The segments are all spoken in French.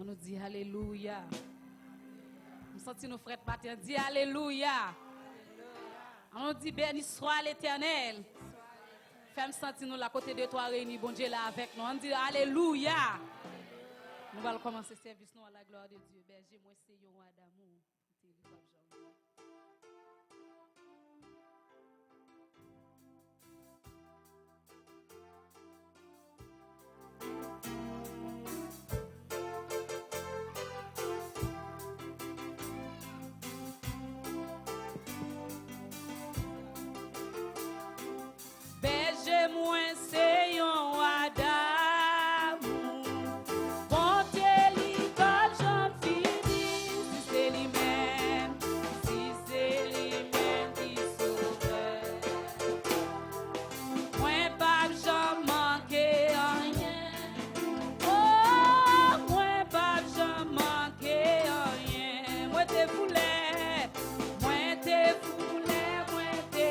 nous dit Alléluia. Nous sentons nos frères patins dire Alléluia. On dit béni soit l'Éternel. Fais-moi sentir nous la côté de toi réunis, bon Dieu là avec nous. On dit Alléluia. Nous allons commencer le service nous à la gloire de Dieu. Berger, moi c'est yon d'amour. Berger, moi c'est yon d'amour. Bonté li quand j'en finis, si c'est lui-même qui sauve. Moi pas j'en manque rien. Oh, moi pas j'en manque rien. Moi te voulais, moi te voulais, moi te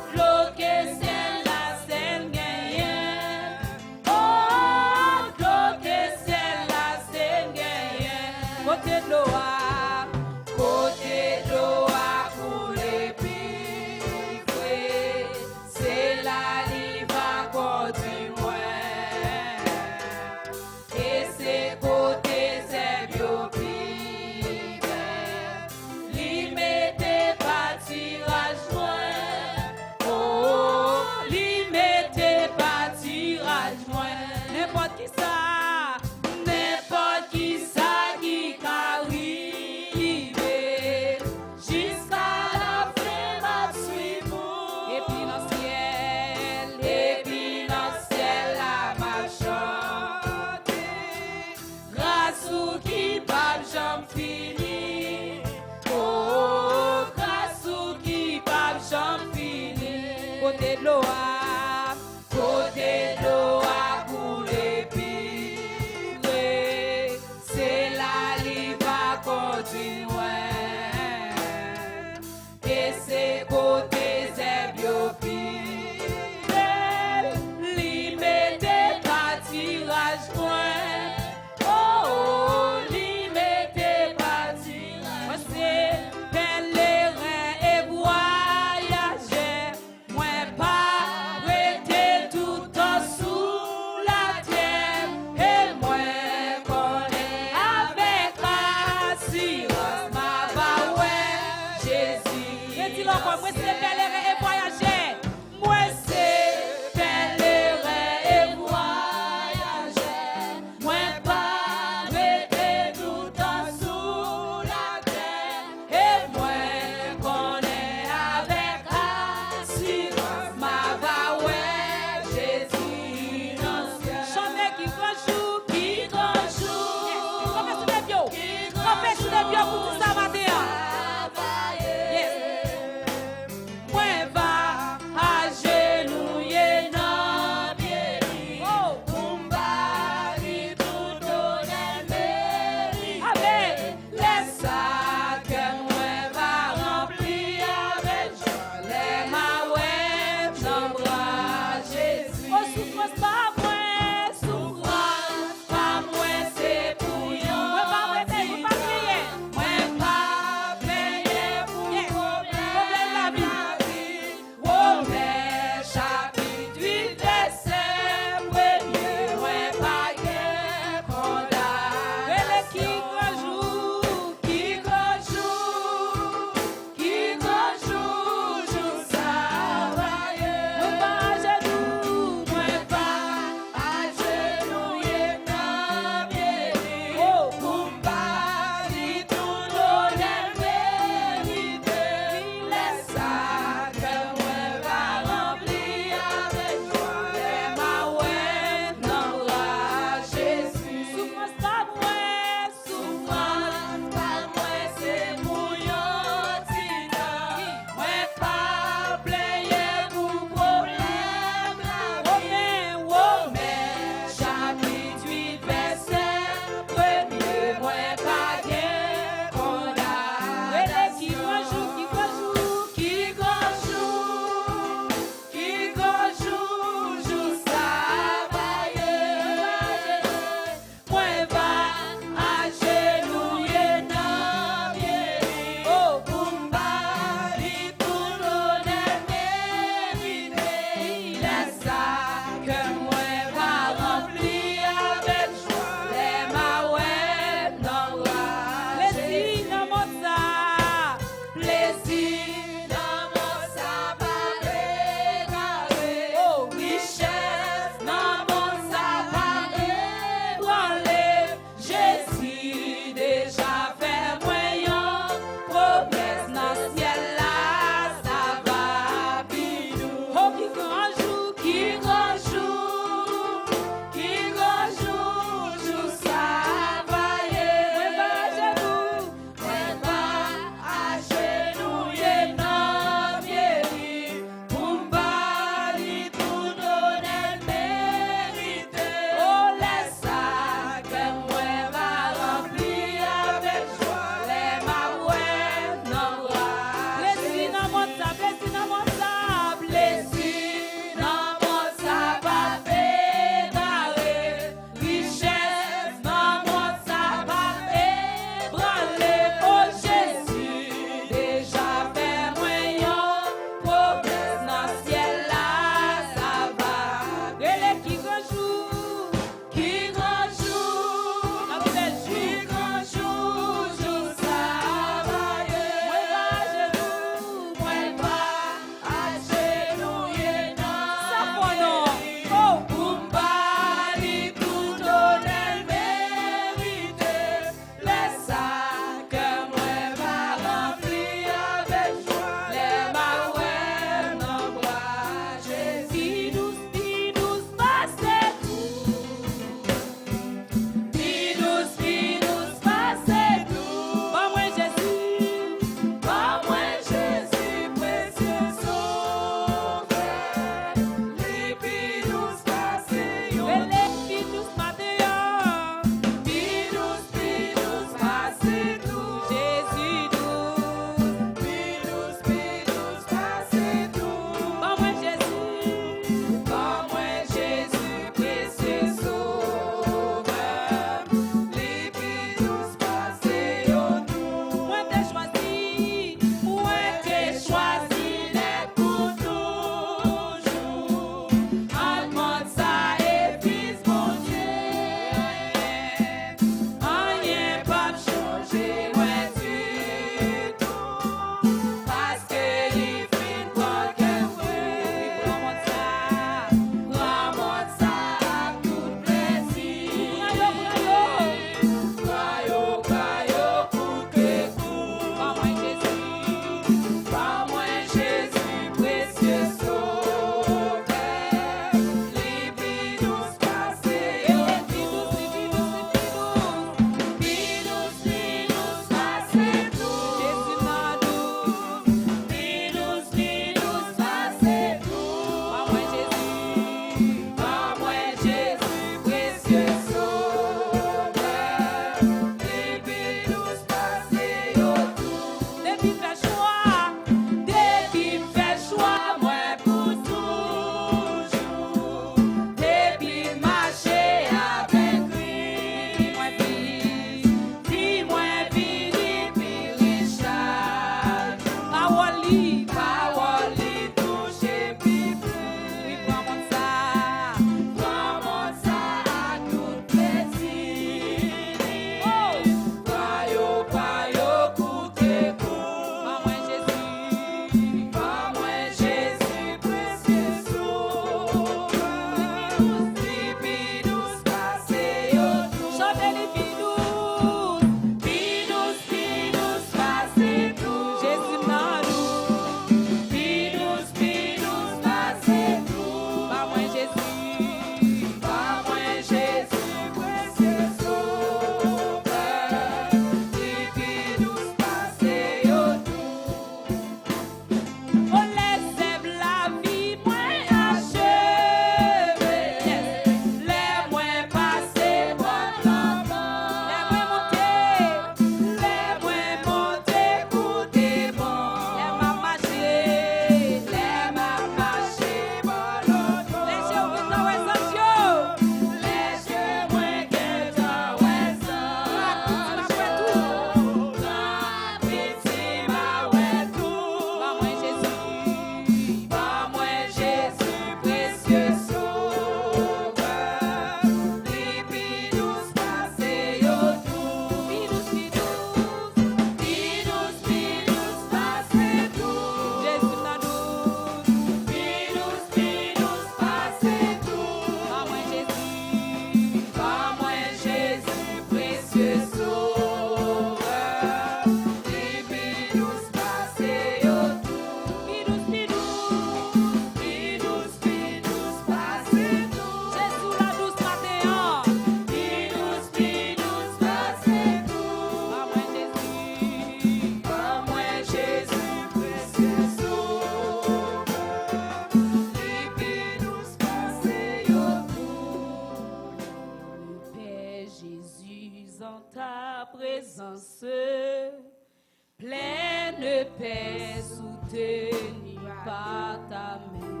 pleine paix soutenue par ta main.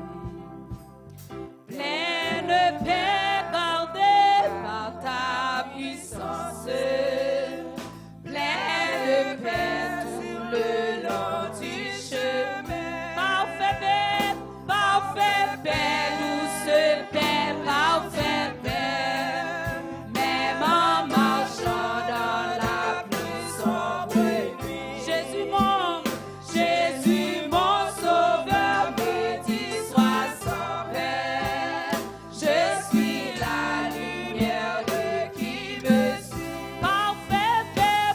Pleine paix gardée par ta puissance. Pleine paix tout le long du chemin. Parfait paix, douce paix, parfait paix. Même en marchant dans la plus sombre nuit. Jésus mon sauveur me dit sois sans paix. Je suis la lumière de qui me suit. Parfait paix,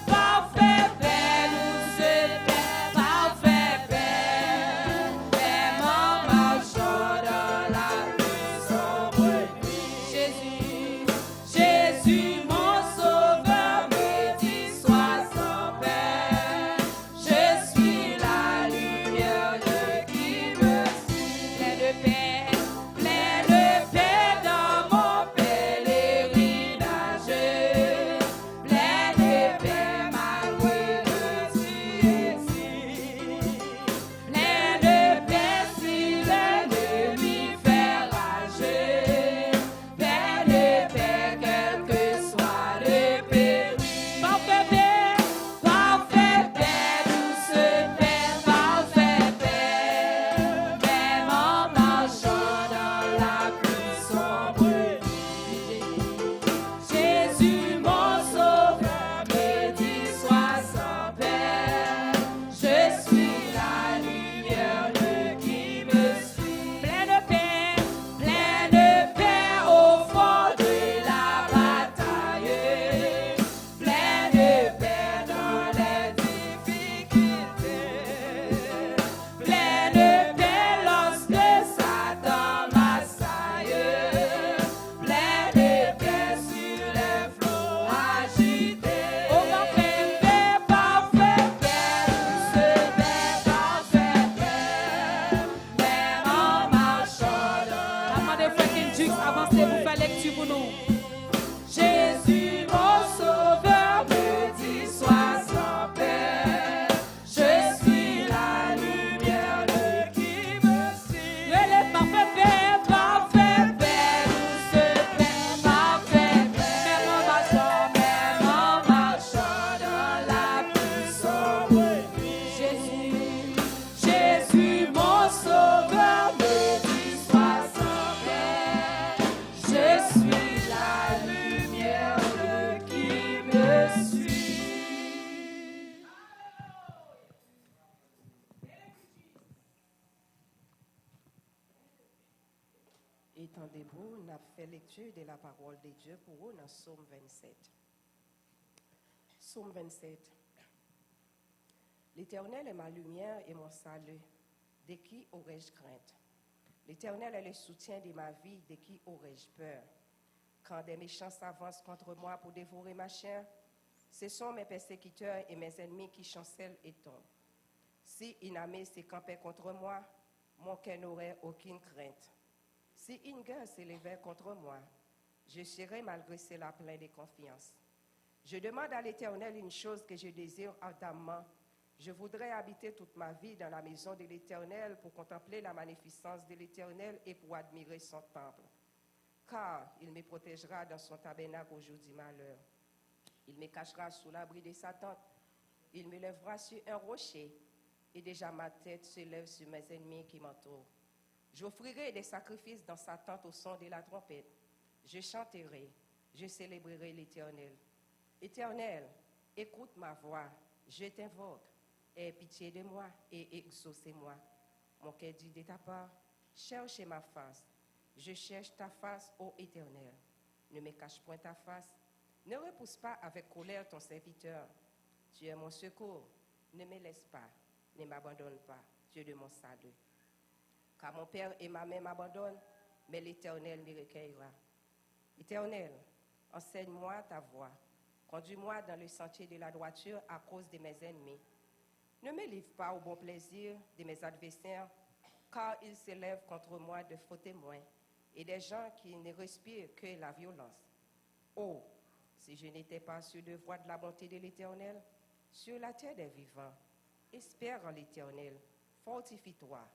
douce paix, parfait paix. Même en marchant dans la plus sombre nuit. Jésus mon sauveur me dit sois sans paix. Je suis la lumière de qui me suit. Pleine de paix dans mon pèlerinage. Pleine de paix malgré le Dieu. Pleine de paix si l'ennemi fait rager. Pleine de paix quel que soit le péril. Parfait paix, douce paix, parfait paix. Même en marchant dans la plus sombre nuit. Jésus mon sauveur me dit sois sans paix. Je suis la lumière de qui me suit. Pleine de paix au fond de la bataille. Pleine de paix dans les difficultés. Pleine de paix lorsque Satan m'assaille. Pleine de paix sur les flots agités. Parfait paix, douce paix, parfait paix. Même en marchant dans la main de Frère Kendrick, avancez pour faire lecture pour nous. Jésus mon sauveur me dit sois sans paix. Je suis la lumière de qui me suit. Parfait paix, douce paix, parfait paix. Même en marchant dans la plus sombre nuit. Jésus mon sauveur me dit sois sans paix. Je suis la lumière de qui me suit. Étant debout, nous avons fait lecture de la parole de Dieu pour vous dans Psaume 27. Psaume 27. L'Éternel est ma lumière et mon salut. De qui aurais-je crainte? L'Éternel est le soutien de ma vie. De qui aurais-je peur? Quand des méchants s'avancent contre moi pour dévorer ma chair, ce sont mes persécuteurs et mes ennemis qui chancellent et tombent. Si une armée s'est campée contre moi, mon cœur n'aurait aucune crainte. Si une guerre s'élevait contre moi, je serais malgré cela plein de confiance. Je demande à l'Éternel une chose que je désire ardemment. Je voudrais habiter toute ma vie dans la maison de l'Éternel pour contempler la magnificence de l'Éternel et pour admirer son temple. Car il me protégera dans son tabernacle au jour du malheur. Il me cachera sous l'abri de sa tente. Il me lèvera sur un rocher et déjà ma tête se lève sur mes ennemis qui m'entourent. J'offrirai des sacrifices dans sa tente au son de la trompette. Je chanterai, je célébrerai l'Éternel. Éternel, écoute ma voix, je t'invoque. Aie pitié de moi et exaucez-moi. Mon cœur dit de ta part, cherchez ma face. Je cherche ta face, ô Éternel. Ne me cache point ta face. Ne repousse pas avec colère ton serviteur. Tu es mon secours. Ne me laisse pas, ne m'abandonne pas, Dieu de mon salut. Car mon père et ma mère m'abandonnent, mais l'Éternel me recueillera. Éternel, enseigne-moi ta voie. Conduis-moi dans le sentier de la droiture à cause de mes ennemis. Ne me livre pas au bon plaisir de mes adversaires, car ils s'élèvent contre moi de faux témoins et des gens qui ne respirent que la violence. Oh, si je n'étais pas sur le voie de la bonté de l'Éternel, sur la terre des vivants, Espère en l'Éternel, fortifie-toi,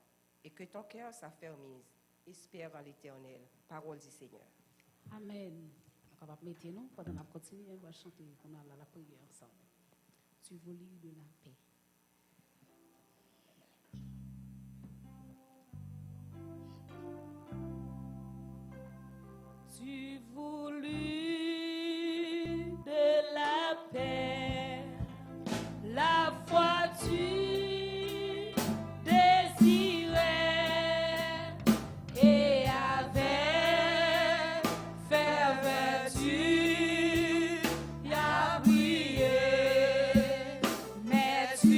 et que ton cœur s'affermisse. Espère en l'Éternel. Parole du Seigneur. Amen. On va mettre nous pendant qu'on continue, on va chanter, on a la prière ensemble. Tu voulais de la paix. Tu voulus de la paix, la foi tu désirais, et avec ferveur tu y as prié, mais tu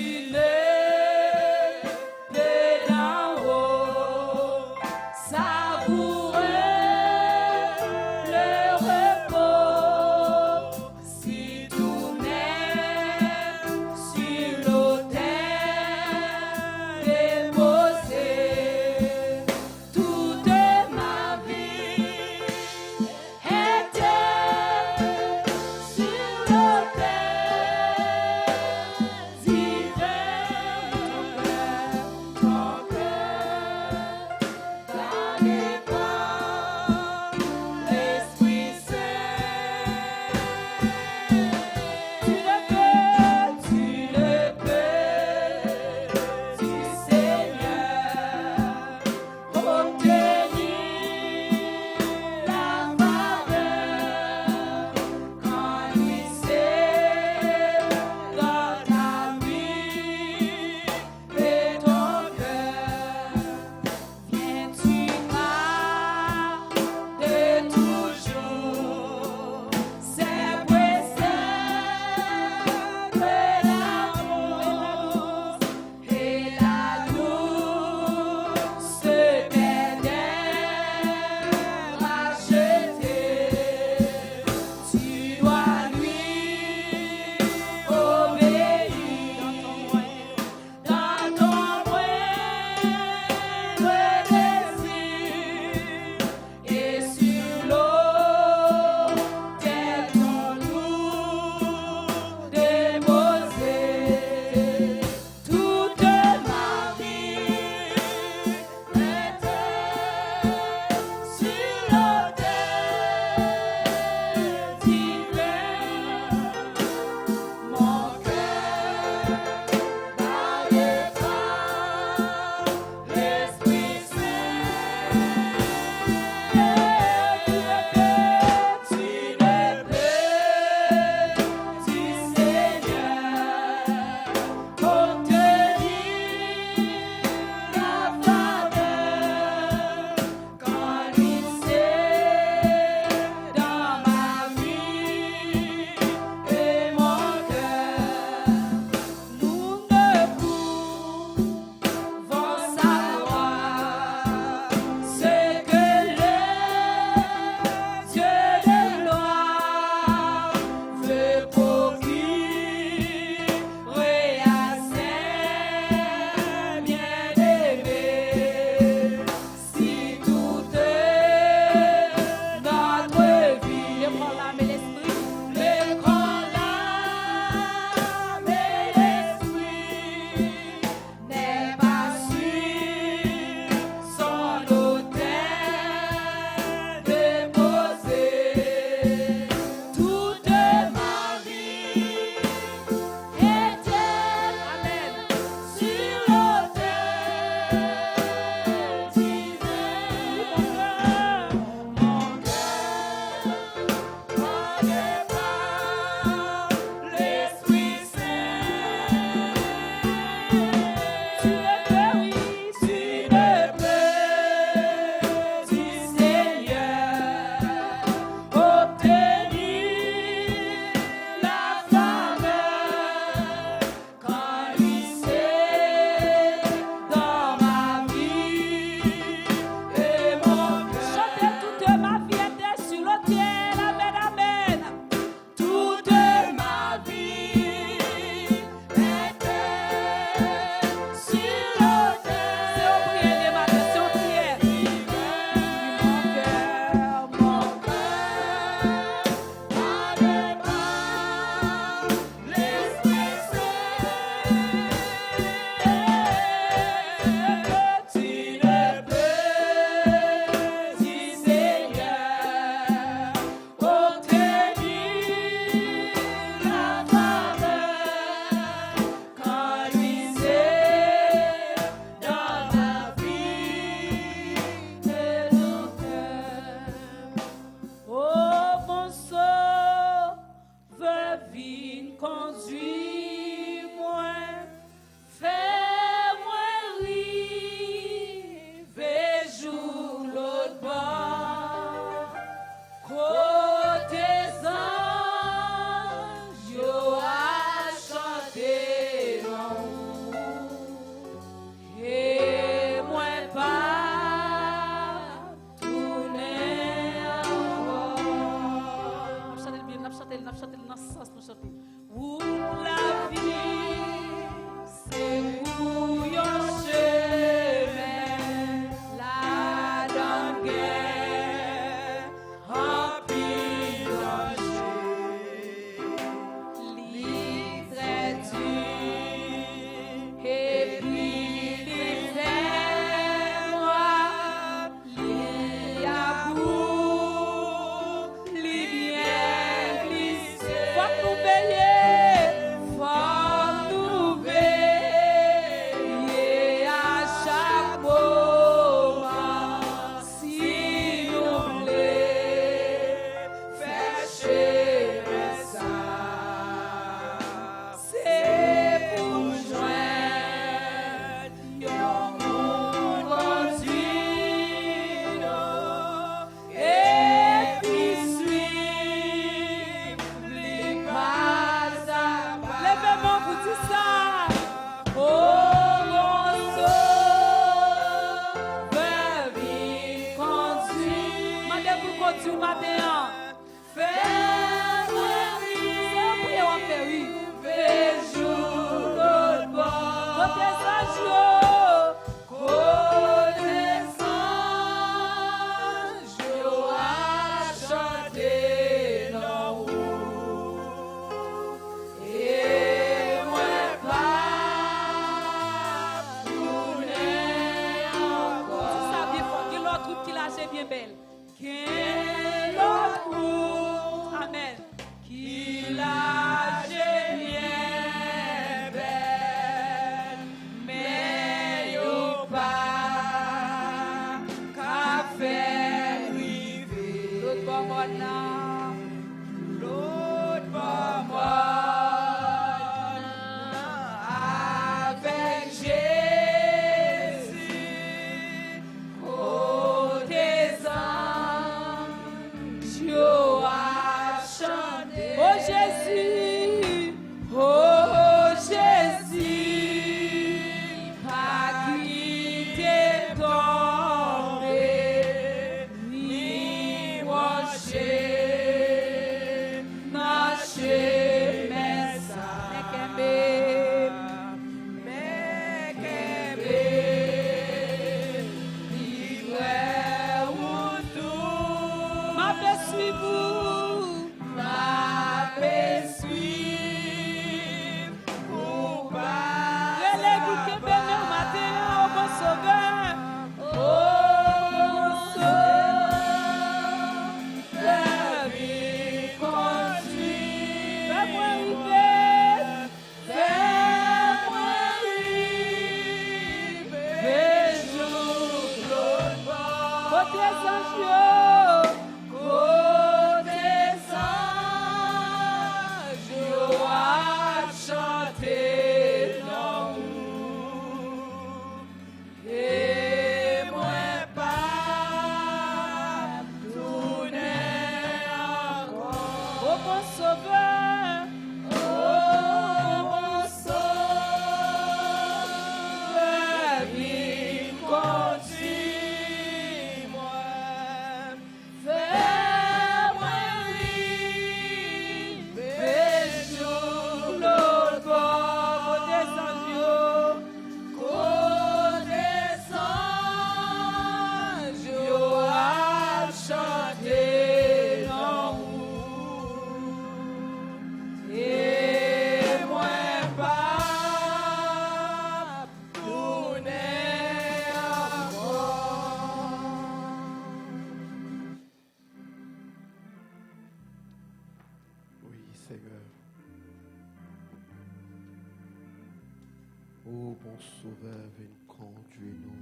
Oh, bon sauveur, viens conduire nous.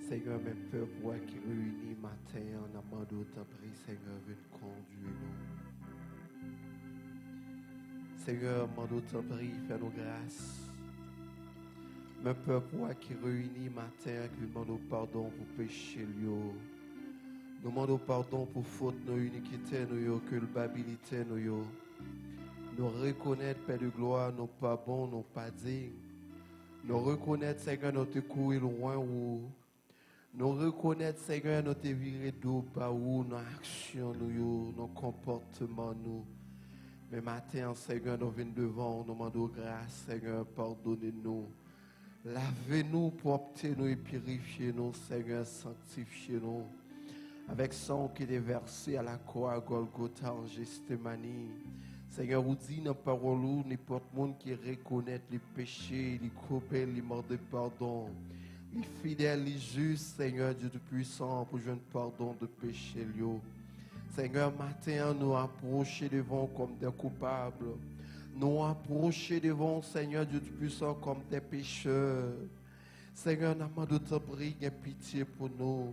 Seigneur, mes peuples qui réunis matin en amant d'autant prie, Seigneur, viens conduire nous. Seigneur, amant d'autant prie, fais-nous grâce. Mes peuples qui réunis matin, qui demandent pardon pour péché, nous demandons pardon pour faute, nos iniquités, nos culpabilités, nous reconnaître, Père de gloire, nous pas bons, nous pas dignes. Nous reconnaître, Seigneur, nous te courir loin où. Nous reconnaître, Seigneur, nous te virer d'eau par où, nos actions, nos comportements, nous. Mais matin, Seigneur, nous venons devant, nous demandons grâce, Seigneur, pardonnez-nous. Lavez-nous, proptez-nous et purifiez-nous, Seigneur, sanctifiez-nous. Avec sang qui est versé à la croix à Golgotha en Gethsémani. Seigneur, vous dites dans la parole, n'importe monde qui reconnaît les péchés, les coupés, les morts de pardon. Les fidèles, les justes, Seigneur Dieu Tout-Puissant, pour jouer pardon de péché. Seigneur, matin, nous approcher devant comme des coupables. Nous approcher devant, Seigneur Dieu Tout-Puissant, comme des pécheurs. Seigneur, nous demandons de te prier, pitié pour nous.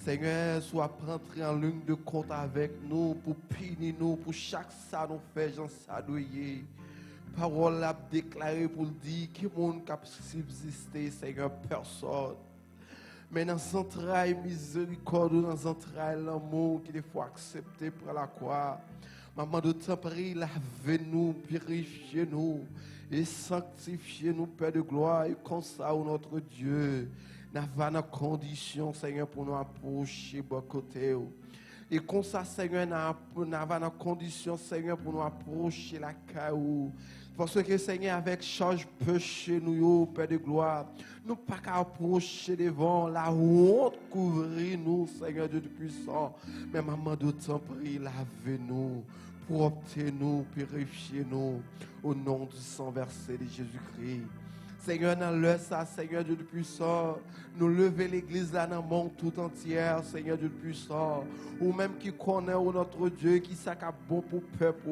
Seigneur, sois rentré en ligne de compte avec nous, pour punir nous, pour chaque ça nous fait, j'en sadouiller. Parole a déclaré pour dire que le monde qui a subsisté, Seigneur, personne. Mais dans l'entraille miséricorde, dans l'entraille l'amour qu'il faut accepter pour la croix. Maman de te prie, lavez-nous, purifiez-nous et sanctifiez-nous, Père de gloire, et comme ça, notre Dieu. Nous avons une condition, Seigneur, pour nous approcher de côté. Et comme ça, Seigneur, nous avons une condition, Seigneur, pour nous approcher la caillou. Parce que, Seigneur, avec charge péché, nous, Père de gloire, nous ne pouvons pas approcher devant la honte couvrir nous, Seigneur Dieu puissant. Mais maman de temps prie, lavez-nous, proptez-nous, purifiez-nous, au nom du sang versé de Jésus-Christ. Seigneur, dans l'heure ça, Seigneur Dieu puissant, nous lever l'église là dans le monde tout entière, Seigneur Dieu puissant, ou même qui connaît notre Dieu, qui s'accapare bon pour le peuple.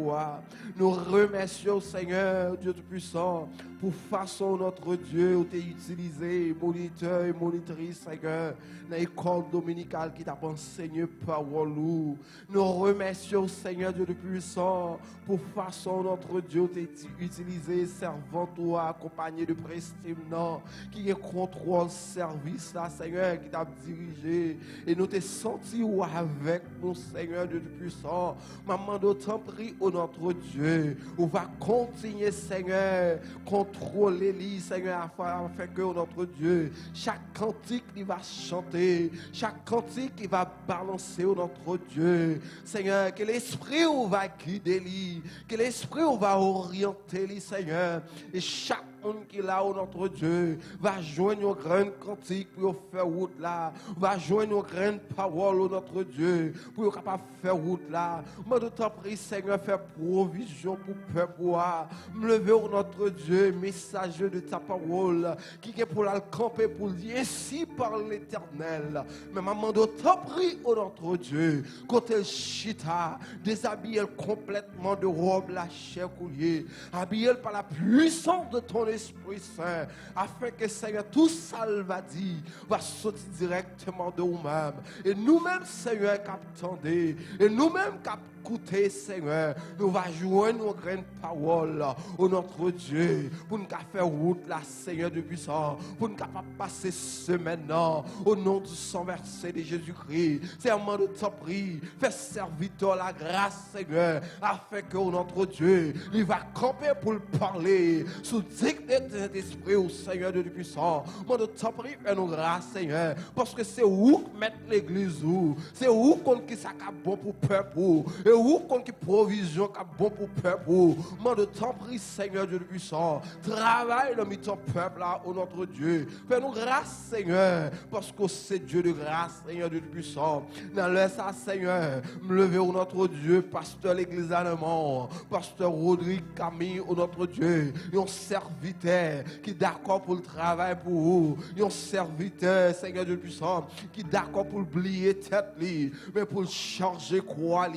Nous remercions, Seigneur Dieu puissant, pour façon notre Dieu, où tu es utilisé, moniteur et monitrice, Seigneur, dans l'école dominicale qui t'a enseigné parole. Nous remercions, Seigneur Dieu puissant, pour façon notre Dieu, tu es utilisé, servant toi, accompagné de prestige, qui est contrôle service là, Seigneur, qui t'a dirigé. Et nous t'es senti avec nous, Seigneur Dieu puissant. Maman, nous t'en prie, au notre Dieu, on va continuer, Seigneur, contrôler lui, Seigneur, afin que notre Dieu, chaque cantique il va chanter, chaque cantique il va balancer au notre Dieu, Seigneur, que l'esprit on va guider lui, que l'esprit on va orienter lui, Seigneur, et chaque monde qui est là, oh notre Dieu, va joindre une grande cantique pour faire route là, va joindre une grande parole, oh notre Dieu, pour être capable de faire route là. Moi, de t'en prie, Seigneur, faire provision pour le peuple, me lever, oh notre Dieu, messager de ta parole, qui est pour la camper, pour dire ainsi par l'Éternel. Mais maman, de t'en prie, oh notre Dieu, quand elle chita, déshabille complètement de robe, la chair coulier, habille par la puissance de ton Esprit Saint, afin que Seigneur, tout ça va dire, va sortir directement de nous-mêmes. Et nous-mêmes, Seigneur, qu'attendez, et nous-mêmes qu'écoutez, Seigneur, nous va joindre nos grandes paroles, au notre Dieu, pour nous faire route là, Seigneur de puissant, pour nous passer semaine, au nom du sang versé de Jésus-Christ. C'est un moment de t'en prie, fais serviteur la grâce, Seigneur, afin que notre Dieu, il va camper pour le parler, sous digne d'esprit au Seigneur de puissant. Moi, de t'en prie, fais-nous grâce, Seigneur, parce que c'est où mettre l'église, c'est où qu'on qui ça bon pour le peuple, et où qu'on qui provision qui bon pour le peuple. Moi, de t'en prie, Seigneur Dieu puissant, travaille dans ton peuple là, au notre Dieu. Fais-nous grâce, Seigneur, parce que c'est Dieu de grâce, Seigneur Dieu puissant. Dans le ça, Seigneur, me lever au notre Dieu, pasteur l'église allemand, pasteur Rodrigue Camille, au notre Dieu, un serviteur qui est d'accord pour le travail pour vous, un serviteur, Seigneur Dieu puissant, qui est d'accord pour oublier tête, mais pour charger croix,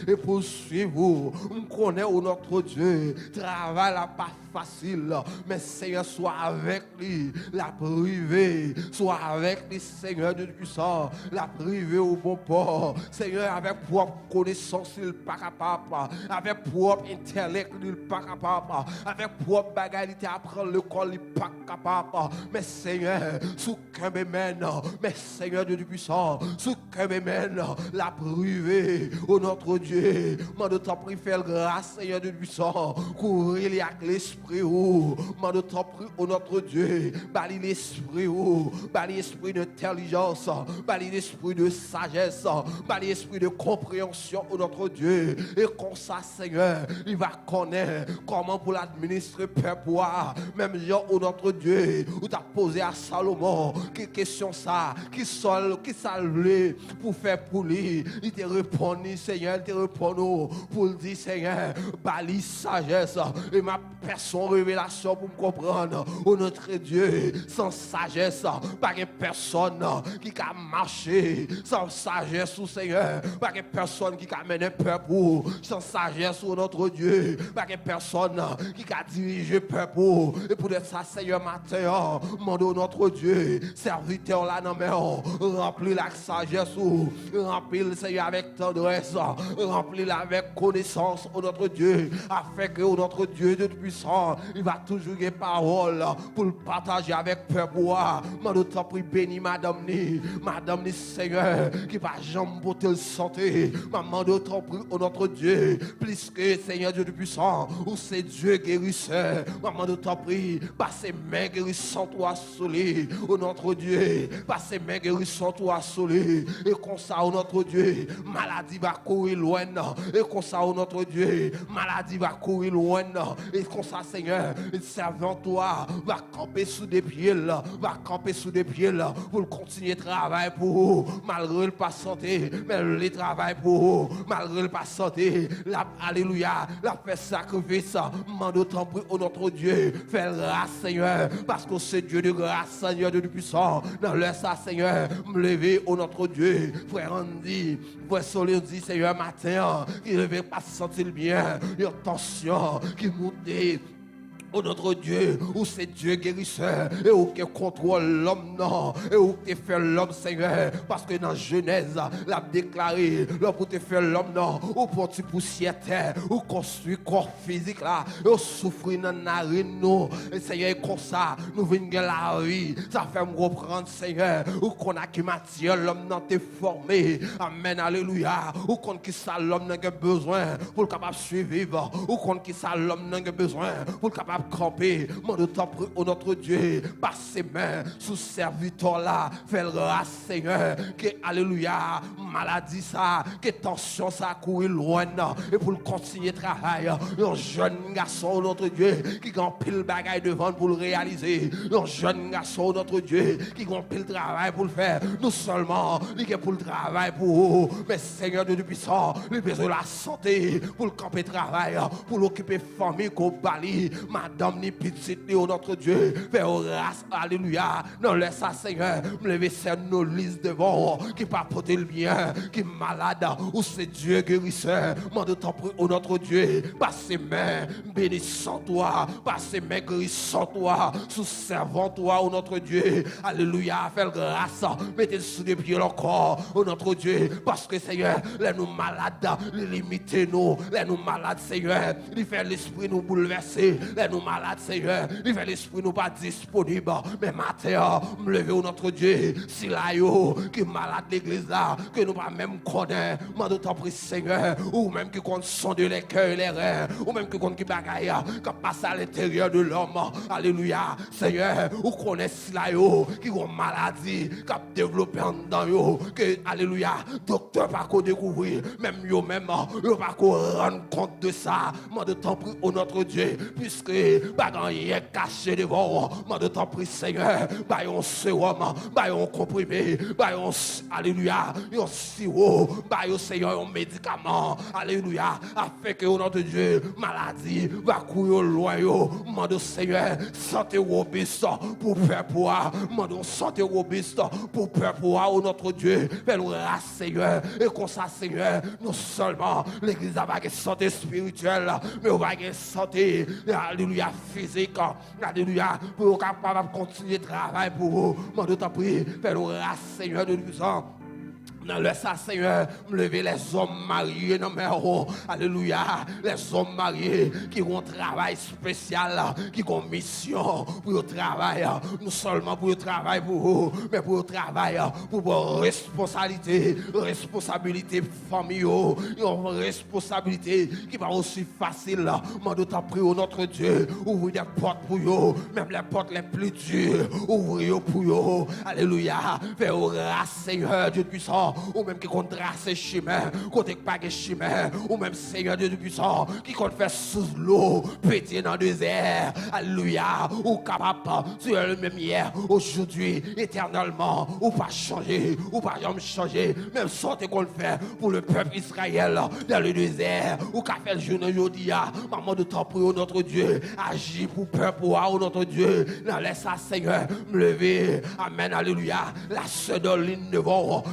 et poursuivre. On connaît notre Dieu, travail là pas facile, mais Seigneur, sois avec lui, la privé, sois avec lui, Seigneur Dieu puissant, la privé au bon port, Seigneur, avec propre connaissance, il n'est pas capable, avec propre intellect, il n'est pas capable, avec propre bagalité à prendre le corps, il n'est pas capable, mais Seigneur, sous qu'un mène, mais Seigneur Dieu puissant, sous qu'un mène, la privé, au notre Dieu, moi de t'en prie, faire grâce, Seigneur Dieu puissant, couvrir les avec l'esprit. Mande t'en prie au notre Dieu, bali l'esprit bali l'esprit d'intelligence, bali l'esprit de sagesse, bali l'esprit de compréhension au notre Dieu. Et comme ça, Seigneur, il va connaître comment pour l'administrer peuple, même Jean au notre Dieu, où tu as posé à Salomon, quelle question ça, qui salvé pour faire pour lui, il te répond, Seigneur, il te répond pour dire, Seigneur, bali sagesse, et ma personne révélation pour me comprendre. Oh notre Dieu, sans sagesse, pas de personne qui a marché. Sans sagesse, oh Seigneur, pas de personne qui a mené peuple. Sans sagesse, oh notre Dieu, pas de personne qui a dirigé peuple. Et pour ça, Seigneur, matin, demande notre Dieu, serviteur là, non mais remplis la sagesse, remplis le Seigneur avec tendresse, remplis-la avec connaissance, oh notre Dieu, afin que oh notre Dieu de puissant, il va toujours avoir parole pour le partager avec peuple. Mande t'en prie, bénis Madame ni Seigneur, qui va jamais porter le santé. Mande t'en prie, oh notre Dieu, plus que Seigneur Dieu de puissant, ou c'est Dieu guérisseur. Mande t'en prie, par ses mains guérissantes toi sur lui, oh notre Dieu, par ses mains guérissantes toi sur lui. Et comme ça, oh notre Dieu, maladie va courir loin. Et comme ça, oh notre Dieu, maladie va courir loin. Et comme ça, Seigneur, le servant toi va camper sous des pieds là, va camper sous des pieds là pour continuer de travailler pour vous, malgré le pas santé, mais le travail pour vous, malgré le pas santé, la alléluia, la fait sacrifice, mande autant pour notre Dieu, fais grâce Seigneur, parce que c'est Dieu de grâce, Seigneur Dieu de puissant, dans le ça Seigneur, me lever au notre Dieu, frère Andy, frère Soleil dit Seigneur matin, il ne veut pas se sentir bien, il y a tension qui monte. Oh notre Dieu, où c'est Dieu guérisseur, et où qui contrôle l'homme, non, et où qui fait l'homme, Seigneur, parce que dans Genèse, l'a déclaré, là pour te faire l'homme, non, ou pour te poussière terre, ou construire corps physique là, et ou souffrir dans la narine, nous, et Seigneur, comme ça, nous venons de la vie, ça fait me reprendre, Seigneur, ou qu'on a qui matière, l'homme n'a été formé, amen, alléluia, ou qu'on qui ça, l'homme n'a besoin, pour le capable de suivre, ou qu'on qui ça, l'homme n'a besoin, pour le capable camper, mon temps au notre Dieu, par ses mains, sous serviteur là, fais grâce Seigneur, que alléluia, maladie ça, que tension ça courir loin, et pour le continuer travail, un jeune garçon notre Dieu, qui a pile bagaille devant pour le réaliser, un jeune garçon notre Dieu, qui a pile travail pour le faire, non seulement, il est pour le travail pour vous, mais Seigneur Dieu puissant, il a besoin de la santé, pour le camper travail, pour l'occuper famille, qu'on bali, madame ni petite ni notre Dieu, faire grâce, alléluia, non laisse ça Seigneur, me lever sur nos listes devant, qui pas porter le bien, qui est malade, ou c'est Dieu guérisseur, mande t'en prie au notre Dieu, par ses mains, bénissant toi, par ses mains guérissant toi, sous servant toi au notre Dieu, alléluia, faire grâce, mettez sous les pieds encore, au notre Dieu, parce que Seigneur, les nous malades, limitez nous, les nous malades Seigneur, il fait l'esprit nous bouleverser, les nous malades Seigneur, il fait l'esprit nous pas disponible, mais matin, me lever au notre Dieu, si là yo, qui est malade l'église là, que nous pas même connaître, mande t'en prie Seigneur, ou même qui compte sonder les cœurs et les reins, ou même qui compte qui bagaille, qui passe à l'intérieur de l'homme, alléluia, Seigneur, ou connaît si là yo, qui ont maladie, qui a développé en dedans yo, que alléluia, docteur pas qu'on découvrir, même yo même, yo pas qu'on rendre compte de ça, mande t'en prie au notre Dieu, puisque bagan est caché devant, mande t'en prie Seigneur, baillons sérum, baillons comprimé, baillons alléluia, un sirop, bah yo Seigneur un médicament, alléluia, afin que au nom de Dieu, maladie va courir loin yo, mande Seigneur, santé robuste pour peuple, mande santé robuste pour peuple, au notre Dieu, fais nous grâce Seigneur, et comme ça Seigneur, non seulement l'église a pas de santé spirituelle, mais on va une santé, alléluia, physique, alléluia, pour capable de continuer de travailler pour vous, mande t'en prie, fais nous grâce Seigneur de nous en. Dans le ça, Seigneur, me lever les hommes mariés dans mes ronds. Alléluia. Les hommes mariés qui ont un travail spécial, qui ont une mission pour le travail. Non seulement pour le travail pour vous, mais pour le travail, pour vos responsabilités familiaux. Une responsabilité qui va aussi facile. Mande t'en prie au notre Dieu. Ouvrez des portes pour eux, même les portes les plus dures. Ouvrez pour eux. Alléluia. Fais grâce, Seigneur, Dieu puissant. Ou même qui compte tracer chemin, côté pas de chemin, ou même Seigneur Dieu puissant, qui compte faire sous l'eau, péter dans le désert, alléluia, ou capable, tu es le même hier, aujourd'hui, éternellement, ou pas changer, ou pas jamais changer, même sorte qu'on le fait pour le peuple Israël dans le désert, ou qu'a fait le journée aujourd'hui, maman de temps pour notre Dieu, agis pour le peuple, ou notre Dieu, dans laisse ça Seigneur, me lever, amen, alléluia, la seule ligne devant,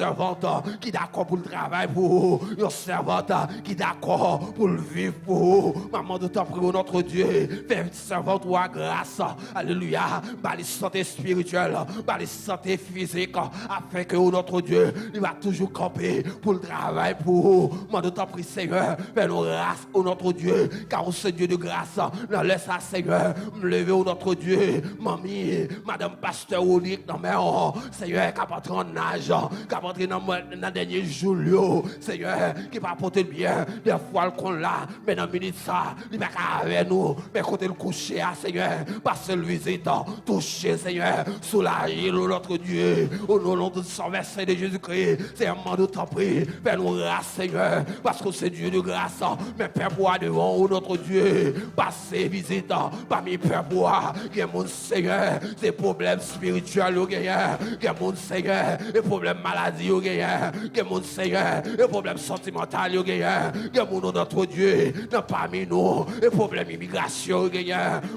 servante qui est d'accord pour le travail pour vous, une servante qui est d'accord pour le vivre pour vous. Maman de temps pour notre Dieu, fais une servante ou à grâce, alléluia, par les santé spirituelle, par les santé physique, afin que notre Dieu, il va toujours camper pour le travail pour vous. Maman de temps pour Seigneur, fais nous grâce au notre Dieu, car c'est Dieu de grâce, nous laisse à Seigneur, me lever au notre Dieu, mamie, madame pasteur unique dans mes rangs, Seigneur, qui a pas en âge, qui a dans le dernier jour, Seigneur, qui va porter le bien, des fois qu'on l'a, mais dans minute ça, il va avec nous, mais quand il couche, Seigneur, passe le visite, toucher, Seigneur, soulager notre Dieu, au nom de son verset de Jésus-Christ, c'est un moment de t'en prie, fais-nous grâce, Seigneur, parce que c'est Dieu de grâce, mais Père pour devant notre Dieu, passer visite, parmi Père pour qui est mon Seigneur, des problèmes spirituels, qui est mon Seigneur, des problèmes maladies, que mon Seigneur, les problèmes sentimentaux, que mon notre Dieu, parmi nous, les problèmes d'immigration,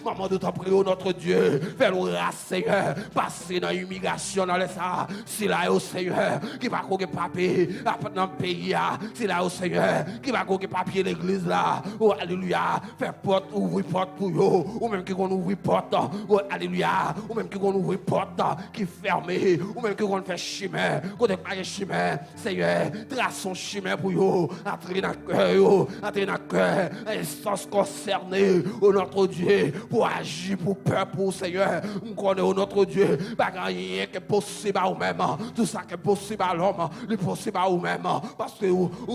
maman de t'en prie, notre Dieu, fais nous grâce, Seigneur, passer dans l'immigration, dans le ça, si là, au Seigneur, qui va couper papier dans le pays, si là, au Seigneur, qui va couper papier l'église là, oh, alléluia, fais porte, ouvrir porte pour eux, ou même qui vont ouvrir porte, oh, alléluia, ou même qui vont ouvrir porte qui fermée, ou même qui vont faire chemin, chemin, Seigneur, trace son chemin pour vous, entrer dans le cœur, instance concernée, au notre Dieu, pour agir pour peuple, pour Seigneur, nous connaissons notre Dieu, pas rien qui est possible à vous-même, tout ça qui est possible à l'homme, le possible à vous-même, parce que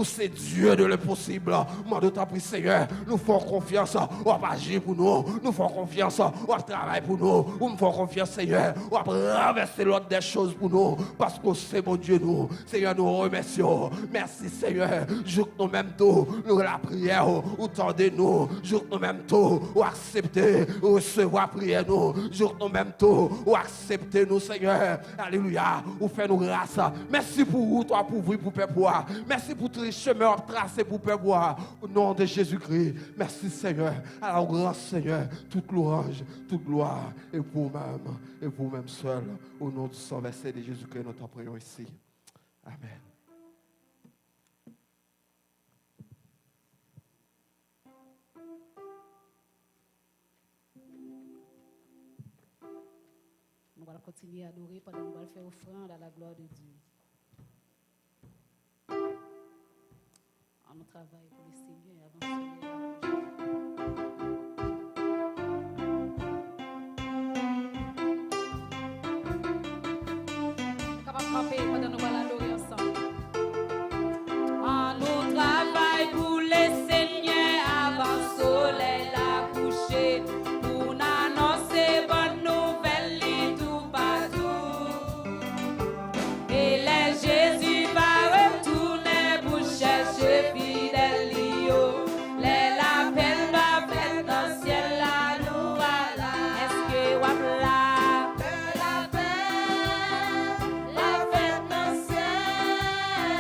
c'est Dieu de l'impossible, moi de t'en prie, Seigneur, nous faisons confiance, on va agir pour nous, nous faisons confiance, on va travailler pour nous, nous faisons confiance, Seigneur, on va renverser l'ordre des choses pour nous, parce que c'est mon Dieu, nous. Seigneur, nous remercions. Merci, Seigneur. Jour nous même tout, nous la prière, ou tendez-nous. Jour nous même tout, ou acceptez, ou recevoir prière, nous. Jour nous même tout, ou acceptez nous, Seigneur. Alléluia. Ou fait nous grâce. Merci pour vous, toi, pour vous, pour peuple. Merci pour tous les chemins tracés pour peuple. Au nom de Jésus-Christ. Merci, Seigneur. Alors, grand Seigneur, toute louange, toute gloire, et pour même seul. Au nom du sang versé de Jésus-Christ, nous t'en prions ici. Amen. Nous allons continuer à adorer pendant que nous allons faire offrande à la gloire de Dieu. On travaille pour le Seigneur avant pendant nous allons adorer ensemble. On travaille pour le Seigneur avant le soleil à coucher, pour annoncer bonne nouvelle tout partout. Et les Jésus va retourner pour chercher fidèle Lio. Les l'appel va faire dans le ciel là nous voilà. Est-ce que voilà? La fête dans le ciel.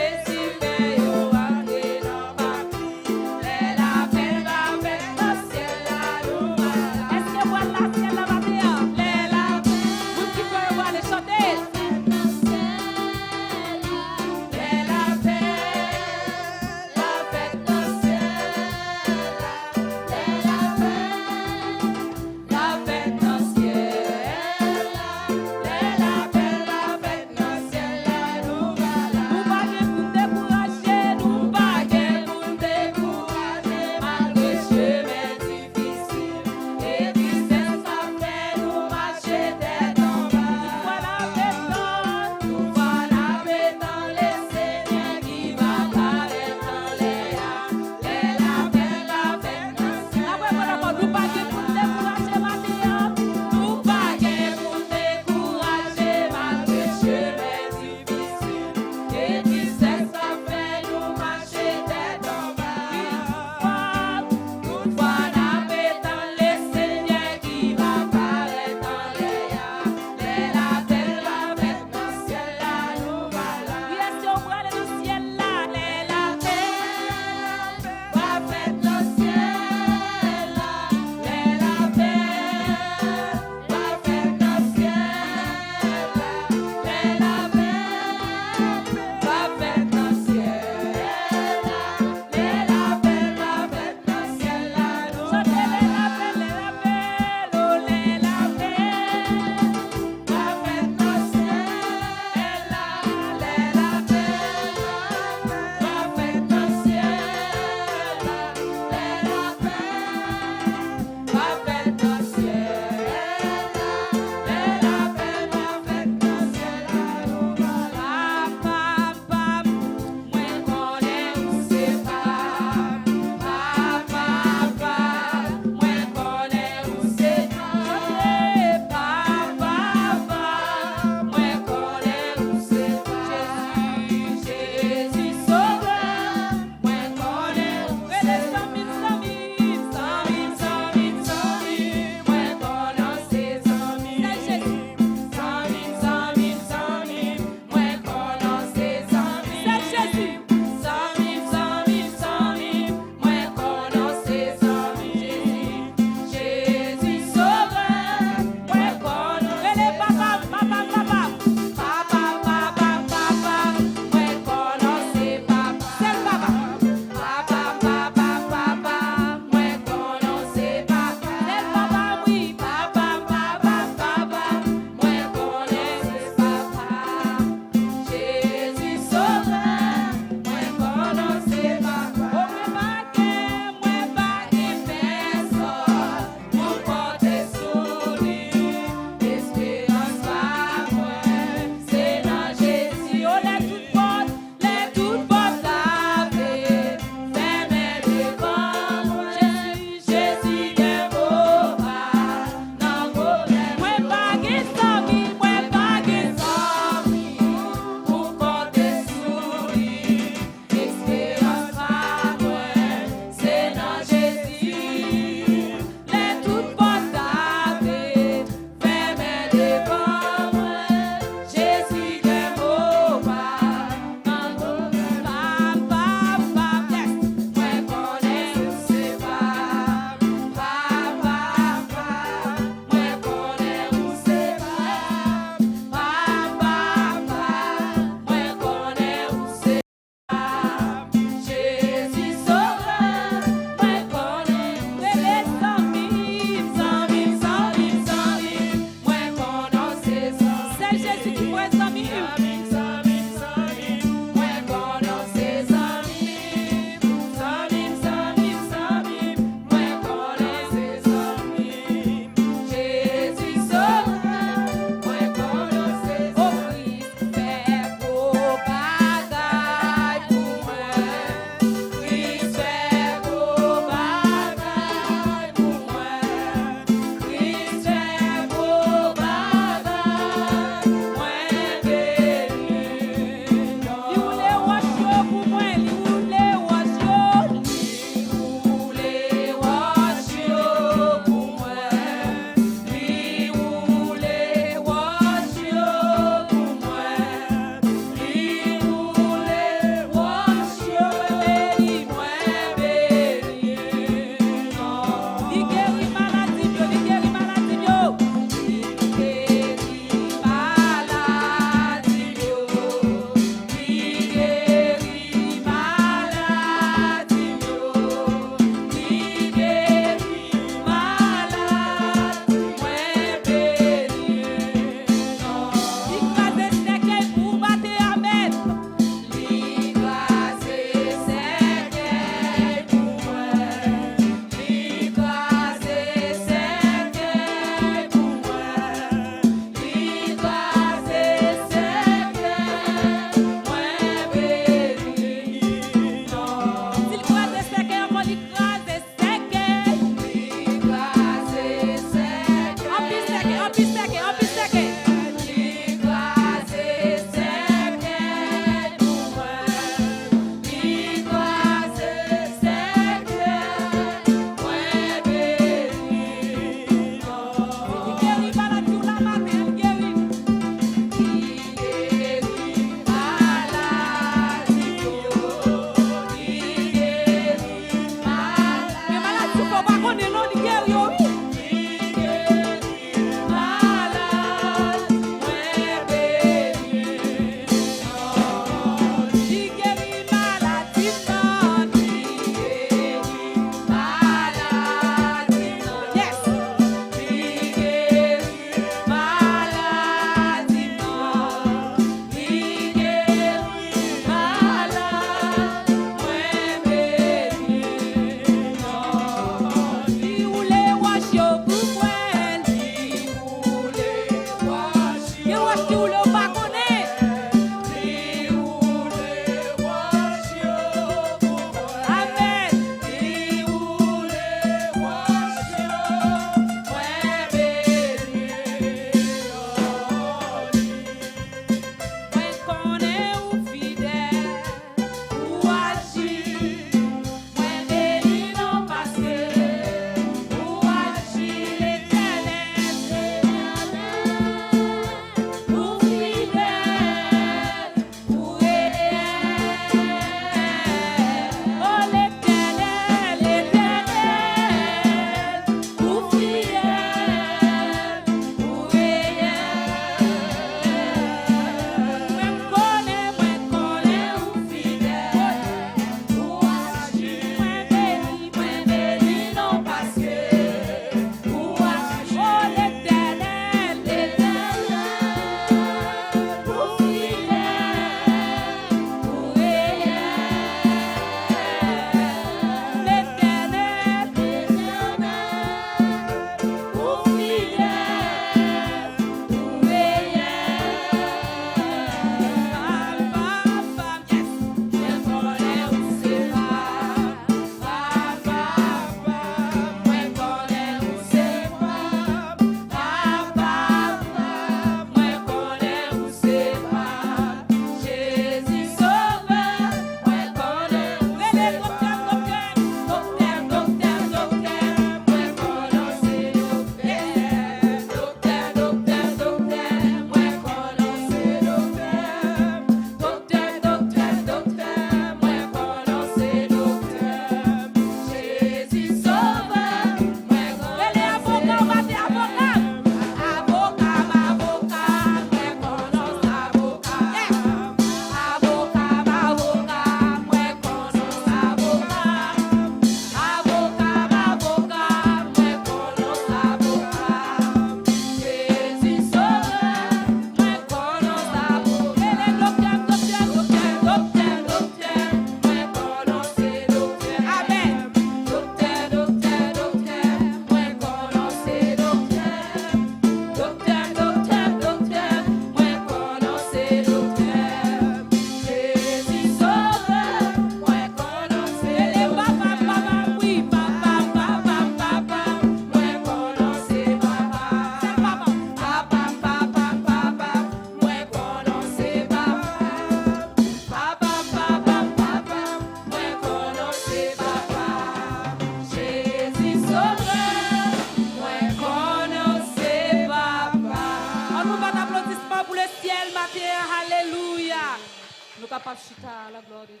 capables de chita à la gloire de Dieu.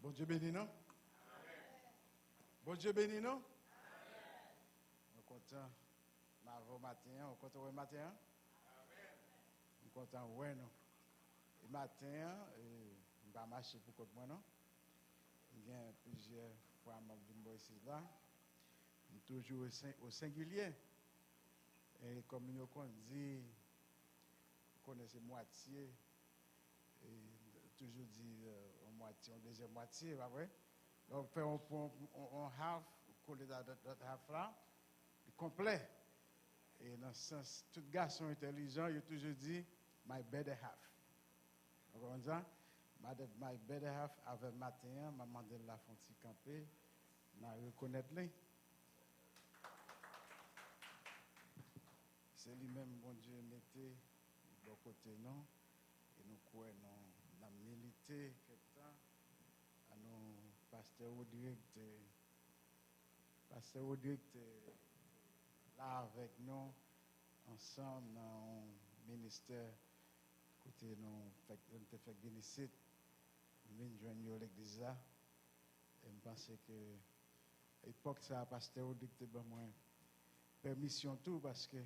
Bon Dieu béni, non? Bon Dieu béni, non? On est content. On est content le matin. On est content, ouais, non? Le matin, on va marcher pour côté moi, non? Il y a plusieurs fois que je suis ici là. Toujours au singulier. Et comme nous dit, connaissez moitié. Et toujours dit en moitié, en deuxième moitié, pas vrai? Donc, on half, coller dans half là, complet. Et dans ce sens, tout garçon intelligent, il a toujours dit, my better half. Vous comprenez ça? My better half, avec matin, maman de la fonti camper, n'a reconnaître les. C'est lui-même, bon Dieu, mettait de côté, non? Et nous croyons, dans la milité, quelque temps, à nos pasteurs Rodrigue, là avec nous, ensemble, dans le ministère, côté nous, on te fait bénéfice, nous venons joindre l'église là, et je pense que l'époque, ça, pasteur Rodrigue, te donne permission tout, parce que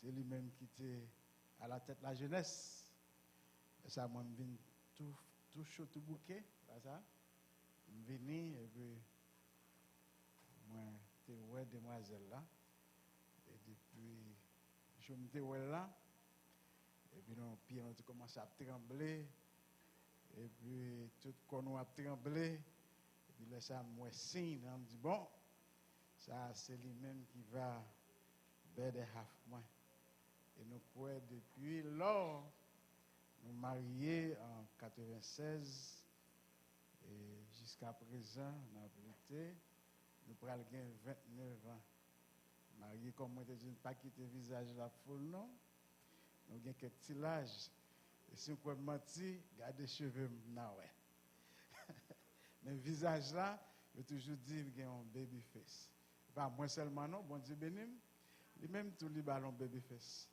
c'est lui-même qui était à la tête de la jeunesse. Et ça, moi, je viens tout chaud, tout bouquet, pas ça. Je viens et puis, moi, je suis ouais demoiselle là. Et depuis, je me suis ouais là. Et puis, nos pieds ont commencé à trembler. Et puis, tout le monde a tremblé. Et puis, là, ça me signe. On me dit, bon, ça, c'est lui-même qui va better half moi. Et nous croyons depuis lors, nous mariés en 96 et jusqu'à présent, dans la vérité, nous prenons 29 ans. Mariés, comme moi, je ne pas quitter le visage de la foule, non. Nous avons quelques petits l'âge. Et si on peut mentir, gardez les cheveux, non, ouais. Mais le visage là, je toujours dit qu'il y a un baby face. Pas moi seulement, non, bon Dieu béni. Lui-même, tout les ballons baby face.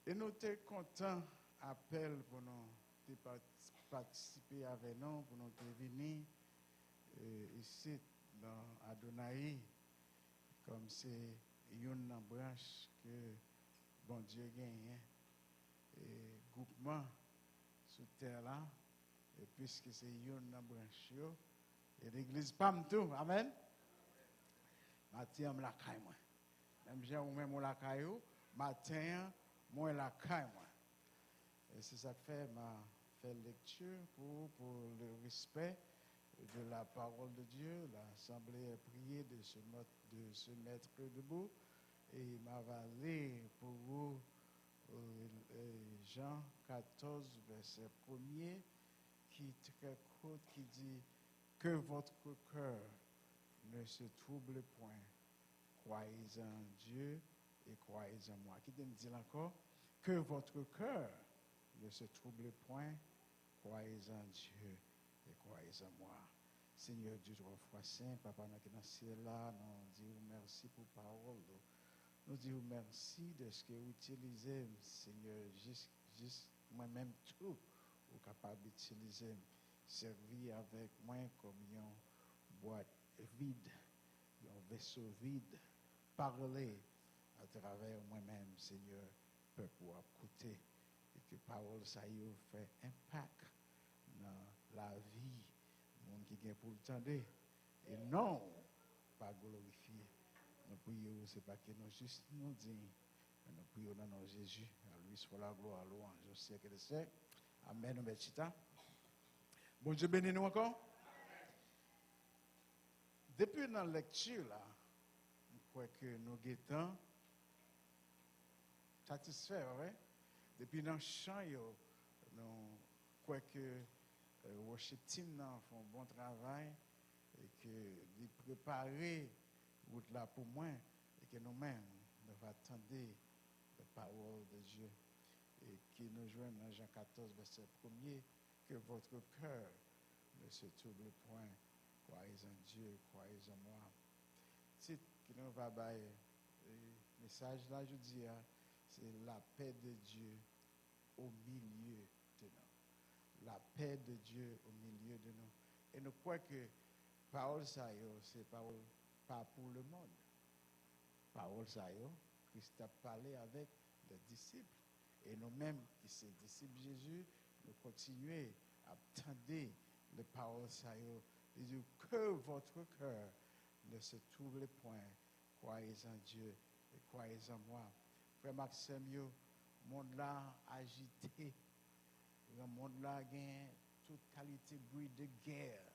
Et nous sommes contents, appel pour nous participer avec nous, pour nous venir ici dans Adonai, comme c'est une branche que bon Dieu gagne, et groupement sous terre là, et puisque c'est une branche, et l'église pas tout, amen. Matin, je la caille moi. Même j'ai ou même la caille, matin, moi la caille moi. Et c'est ça que fait ma fait lecture pour le respect de la parole de Dieu. L'assemblée a prié de se mettre debout et m'a valé pour vous Jean 14 verset 1er qui est très court qui dit que votre cœur ne se trouble point. Croyez en Dieu et croyez en moi. Qui me dit encore? Que votre cœur ne se trouble point. Croyez en Dieu et croyez en moi. Seigneur Dieu, trois fois saint, Papa, nous qui dans le ciel là, nous disons merci pour la parole. Nous disons merci de ce que vous utilisez, Seigneur, juste moi-même tout, vous êtes capable d'utiliser, servir avec moi comme une boîte vide, un vaisseau vide, parler à travers moi-même, Seigneur, peuple à côté, et que parole ça y fait impact dans la vie, monde qui vient pour le temps, et non, pas glorifier. Nous prions, c'est pas que nous juste nous disons, mais nous prions dans nom de Jésus, à lui soit la gloire, à louange, je sais que c'est. Amen, nous mettons. Bon Dieu bénis nous encore. Depuis dans la lecture, là, je crois que nous guettons satisfaits, ouais? Depuis dans le chant, nous croyons que le worship team fait un bon travail et que de préparer route là pour moi et que nous-mêmes nous attendons la parole de Dieu et qui nous joint dans Jean 14, verset 1er, que votre cœur ne se trouble point. Croyez en Dieu, croyez en moi. Titre qui nous va bailler, le message là, je dis, c'est la paix de Dieu au milieu de nous. La paix de Dieu au milieu de nous. Et nous croyons que parole ça, c'est parole pas pour le monde. Parole ça, Christ a parlé avec les disciples. Et nous-mêmes, qui sommes disciples de Jésus, nous continuons à attendre les paroles ça. Il dit que votre cœur ne se trouble point. Croyez en Dieu et croyez en moi. Frère Maxime, le monde là agité. Le monde là a toute qualité de bruit de guerre.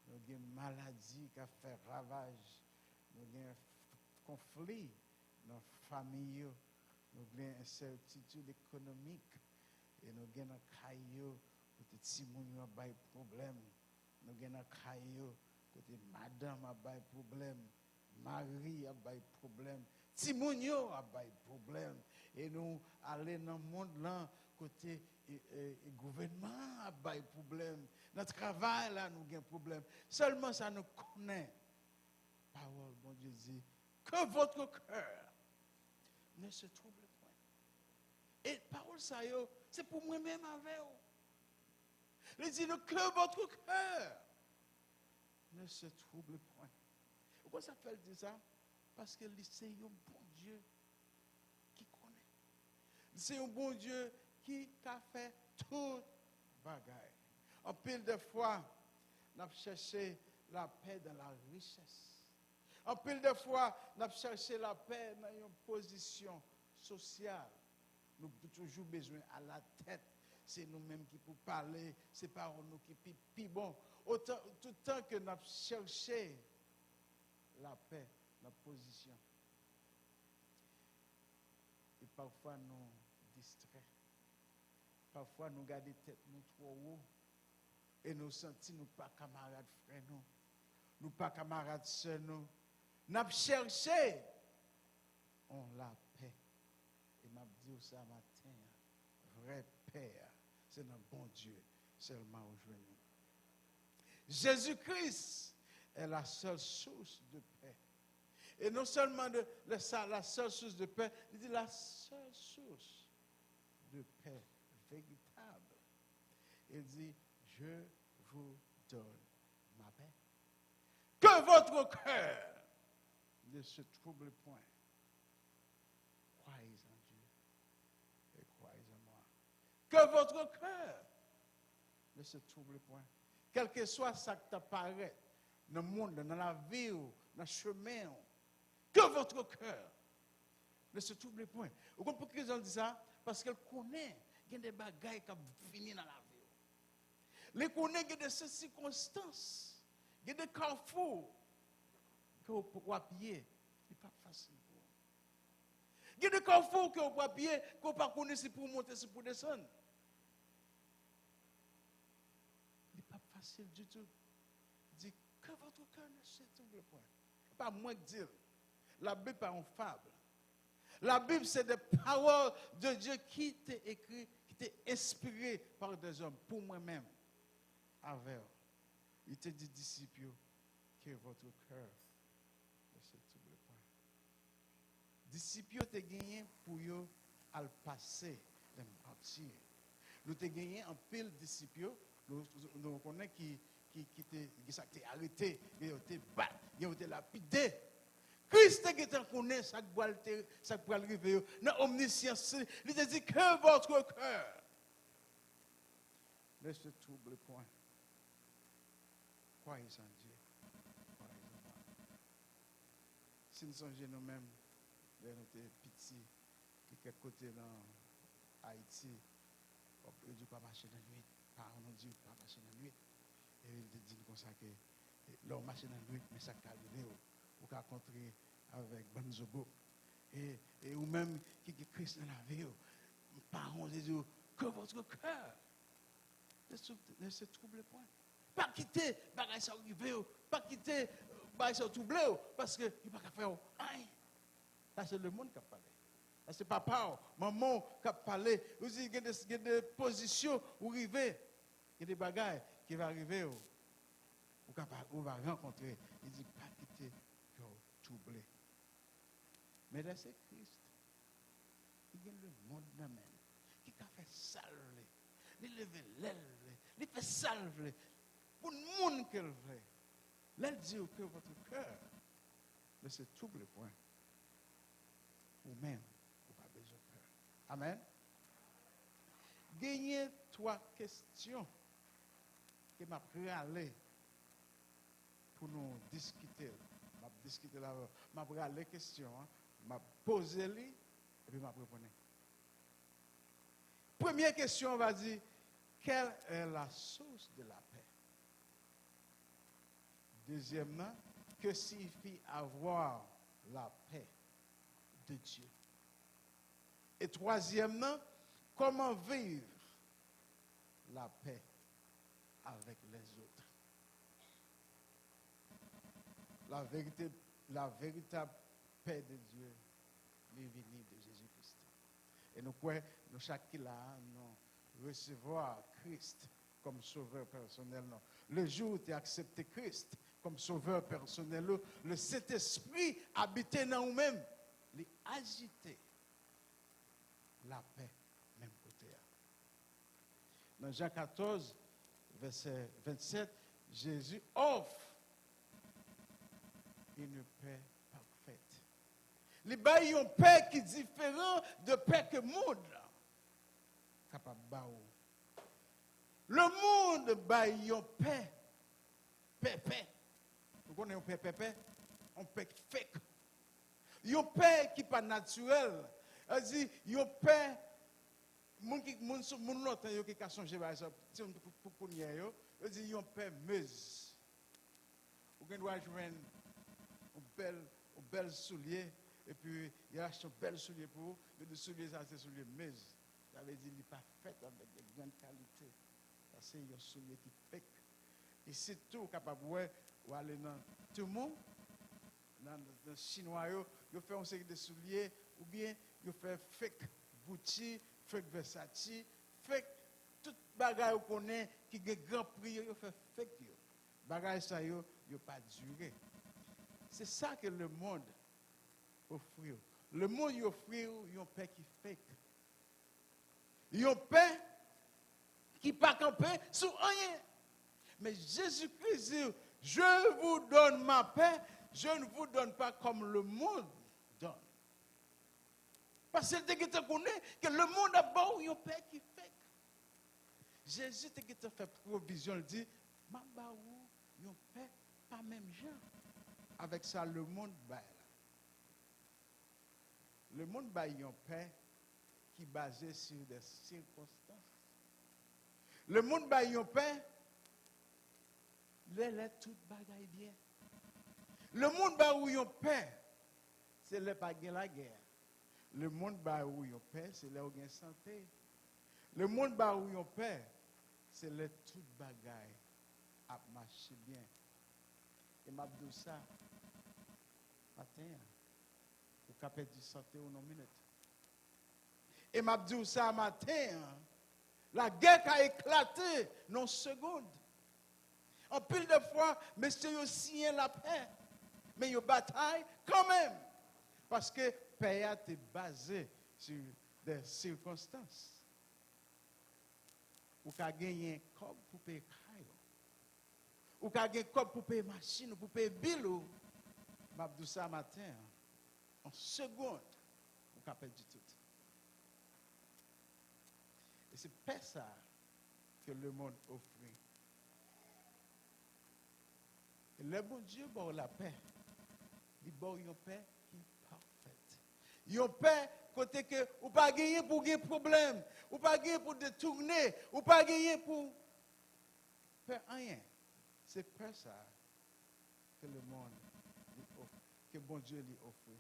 Nous avons une maladie qui a fait ravage. Nous avons un conflit dans la famille. Nous avons une incertitude économique. Et nous avons un caillou côté Timoun a des problèmes. Nous avons un caillou côté madame a des problèmes. Marie a des problèmes. Timoun a des problèmes. Et nous allons dans le monde là côté gouvernement a des problèmes. Notre travail là nous avons des problèmes. Seulement ça nous connaît. Parole, bon Dieu dit, que votre cœur ne se trouble point. Et parole ça, c'est pour moi-même avec vous. Il dit que votre cœur ne se trouble point. Pourquoi ça fait dire ça? Parce que c'est un bon Dieu qui connaît. C'est un bon Dieu qui a fait tout bagaille. En pile de fois, nous avons cherché la paix dans la richesse. En pile de fois, nous avons cherché la paix dans une position sociale. Nous avons toujours besoin à la tête. C'est nous-mêmes qui pouvons parler, c'est pas nous qui puis bon. Autant, tout le temps que nous avons cherché la paix dans la position. Et parfois nous distraits. Parfois nous gardons tête nous trop haut. Et nous sentons nous pas camarades frères nous. Nous pas camarades sœurs nous. Nous avons cherché on la paix. Et m'a dit ça matin, vraie paix, c'est notre bon Dieu seulement aujourd'hui. Jésus-Christ est la seule source de paix. Et non seulement la seule source de paix, il dit la seule source de paix véritable. Il dit, je vous donne ma paix. Que votre cœur ne se trouble point. Croyez en Dieu et croyez en moi. Que votre cœur ne se trouble point. Quel que soit ça qui t'apparaît dans le monde, dans la vie, dans le chemin, que votre cœur ne se trouble point. Vous comprenez pourquoi ils ont dit ça? Parce qu'elle connaît qu'il y a des bagailles qui finissent dans la vie. Elle connaît qu'il y a des circonstances, il y a des carrefours que vous pouvez appuyer. Ce n'est pas facile pour vous. Il y a des carrefours que vous pouvez appuyer, que vous ne pas connaître si pour monter, si pour descendre. Ce n'est pas facile du tout. Il dit que votre cœur ne se trouble point. Pas moi qui dire. La Bible n'est pas une fable. La Bible, c'est des paroles de Dieu qui t'est écrit, qui t'est inspiré par des hommes, pour moi-même, avec eux. Il te dit, disciples, que votre cœur ne se trouble point. Disciples, te gagné pour eux à le passer, de mentir. Nous te gagné en pile disciples, nous connaissons qui t'est arrêté, qui t'est battu, qui t'est lapidé. Christ qui te connaît, ça peut arriver dans l'omniscience. Il te dit que votre cœur ne se trouble point. Croyez en Dieu. Croyez en moi. Si nous sommes nous-mêmes, nous sommes petits, qui quelque côté dans Haïti, on ne dit pas marcher dans la nuit. Parents nous disent pas marcher dans la nuit. Et il te dit comme ça que l'on marche dans la nuit, mais ça peut arriver. Ou qu'à rencontrer avec Banzobo. Et ou même qui est Christ dans la vie. Parents disent que votre cœur ne se trouble point. Pas quitter bagage ça arrivé, pas quitter bagage ça troublé parce que il pas faire rien. Ça c'est le monde qui a parlé. C'est papa, maman qui a parlé. Vous dites qu'il y a des positions où arriver. Il y a des bagailles qui vont arriver. Vous va rencontrer. Il dit, pas quitter, troublé. Mais là, c'est Christ. Il y a le monde dans même. Qui a fait salver. Il lève l'aile. Il fait salver. Pour le monde qu'elle veut. L'aile dit que votre cœur. Mais c'est troublé point. Ou même. Amen. Gagner 3 questions que m'a râlé pour nous discuter. M'a discuter là, m'a râlé questions, m'a posé les et puis m'a répondu. Première question, on va dire quelle est la source de la paix? Deuxièmement, que signifie avoir la paix de Dieu? Et troisièmement, comment vivre la paix avec les autres? La véritable paix de Dieu est venue de Jésus-Christ. Et nous croyons, nous chacun là, nous recevoir Christ comme sauveur personnel. Non. Le jour où tu as accepté Christ comme sauveur personnel, le Saint-Esprit habitait dans nous-mêmes, les agité. La paix, même côté. Dans Jean 14, verset 27, Jésus offre une paix parfaite. Les bails ont paix qui est différente de paix que le monde. Capable de le monde baille ont paix. Paix. Vous connaissez paix? On paix fake. Une paix qui n'est pas naturelle. Elle dit, yon paix, moun l'autre yo qui a changé par ça, pour qu'on y ait yo, elle dit yon paix meuse. Ou gen doit joindre un bel soulier et puis il a acheté un bel soulier pour vous, mais le soulier ça c'est soulier meuse. Ça veut dire il n'est pas fait avec de grande qualité. Ça c'est un soulier qui fait. Et c'est tout capable ou aller dans tout le monde, dans le chinois yo fait une série de souliers ou bien yo fait fake Gucci, fake Versace, fake tout bagay ou connaît qui a grand prix yo fait fake yo. Bagay ça yo pas duré. C'est ça que le monde offre. Le monde offre une paix qui fake. Une paix qui pas camper sur rien. Mais Jésus-Christ dit, je vous donne ma paix, je ne vous donne pas comme le monde donne. Parce que tu connais que le monde a beau, il y a une paix qui fait. Jésus te fait provision, il dit, ma baou, il y a une paix, pas même gens. Avec ça, le monde baille. Le monde baille une paix qui est basée sur des circonstances. Le monde baille une paix, là, tout bagaille bien. Le monde baille une paix, c'est le pas la guerre. Le monde où il y a paix, c'est là où il y a santé. Le monde où il y a paix, c'est là où tout bagaille a marché bien. Et m'a dit ça, matin, vous avez du santé ou non minute. Et m'a dit ça, matin, la guerre a éclaté dans une seconde. En pile de fois, messieurs, ils signent la paix, mais ils bataillent quand même. Parce que paix est basée sur des circonstances. Ou qu'a gagné comme pour payer caillou. Ou qu'a gagné comme pour payer machine, pour payer bill. M'a dit ça matin, en seconde, ou qu'a perdu tout. Et c'est pas ça que le monde offre. Et le bon Dieu bon la paix. Il bon une paix qui est parfaite. Une paix côté que ou pas gagner pour gagner problème, ou pas gagner pour détourner, ou pas gagner pour faire rien. C'est pas ça que le monde lui offre, que bon Dieu lui offre.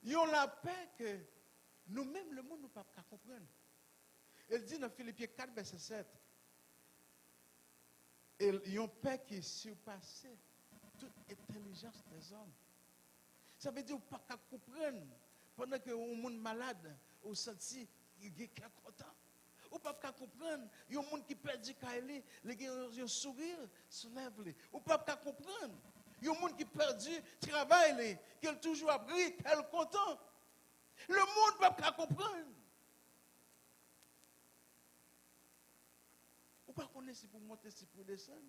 Ils ont la paix que nous-mêmes, le monde ne peut pas comprendre. Il dit dans Philippiens 4, verset 7, ils ont paix qui surpasse toute intelligence des hommes. Ça veut dire qu'on ne peut pas comprendre Pendant que un monde malade, ou senti qu'il est content. Ou pas comprendre, il y a un monde qui perd du caille, il a un sourire sur les lèvres. Ou pas comprendre, il y a un monde qui perd du travail, qui est toujours abri, qui est content. Le monde ne peut pas comprendre. Ou pas connaître si pour monter, si pour descendre.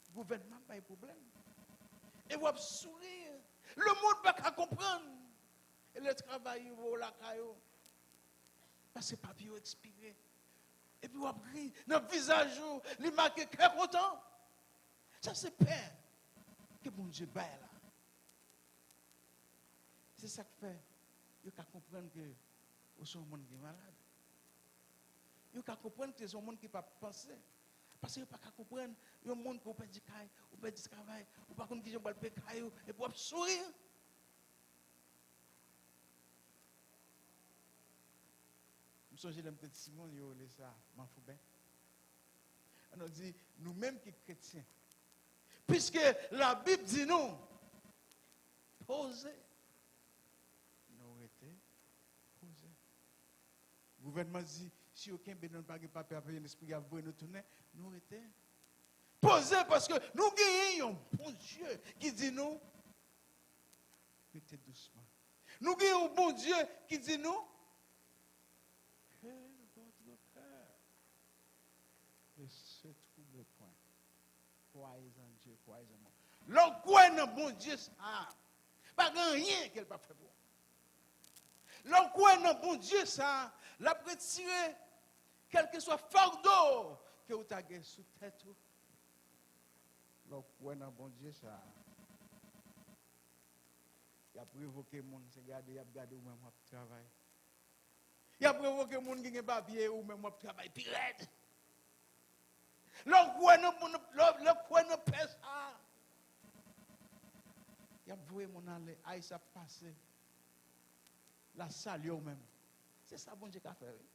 Le gouvernement n'a pas de problème. Et vous avez sourire. Le monde ne peut pas comprendre. Et le travail, vous la caillou. Parce que papier est expiré. Et puis vous avez pris dans le visage, il marque très content. Ça c'est père que mon Dieu bat là. C'est ça qui fait. Il faut comprendre que vous êtes un monde qui est malade. Il faut comprendre que c'est un monde qui ne peut pas penser. Parce qu'il ne peut pas comprendre. Il y a un monde qui perd du travail, qui perd du travail, ou pas comme qui va le payer, et pour sourire. Je me souviens d'un petit Simon, il a ça, m'en fous bien. On a dit, nous-mêmes qui sommes chrétiens, puisque la Bible dit nous, posez, nous été posés. Le gouvernement dit, si aucun bénin n'a pas de papier à payer, l'esprit a voulu nous tourner, nous été posés parce que nous gagnons un bon Dieu qui dit nous, mettez doucement. Nous gagnons un bon Dieu qui dit nous, que votre cœur ne se trouble point. Croyez en Dieu, croyez en moi. L'on croit dans bon Dieu, ça, pas rien qu'elle pas fait pour. L'on croit dans bon Dieu, ça, l'a retiré, quel que soit fardeau que vous avez sous tête. L'on croit dans bon Dieu, ça. Il a provoqué le monde, c'est garder, il a gardé ou même travail. Il a provoqué le monde qui n'a pas papier ou même travail, puis raide. L'on croit dans paix, ça. Il a voué mon aller, aïe, ça passe. La salle, même. C'est ça, bon Dieu, qui a fait, oui.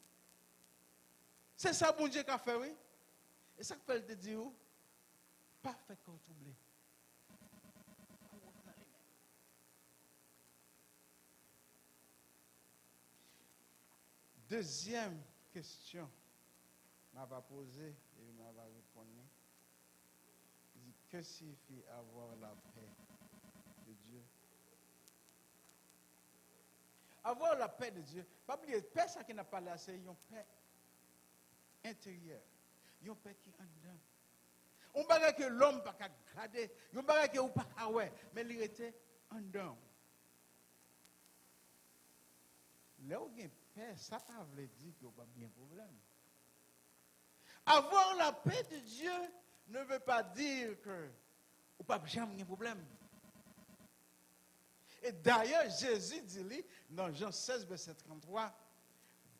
C'est ça, bon Dieu, qui a fait, oui. Et ça, fait te dire, pas fait qu'on t'oublie. Deuxième question, m'a posée et m'a répondu. Il dit, que signifie avoir la paix de Dieu? Avoir la paix de Dieu. Pas oublier, paix, ça qui n'a pas là, c'est une paix intérieure. Une paix qui est en dedans. On ne peut que l'homme ne peut pas garder. On ne peut que l'homme ne peut pas ouais, mais il était en dedans. Là où il y a paix, ça ne veut dire qu'il n'y a pas de problème. Avoir la paix de Dieu ne veut pas dire que vous n'avez pas jamais de problème. Et d'ailleurs, Jésus dit dans Jean 16, verset 33,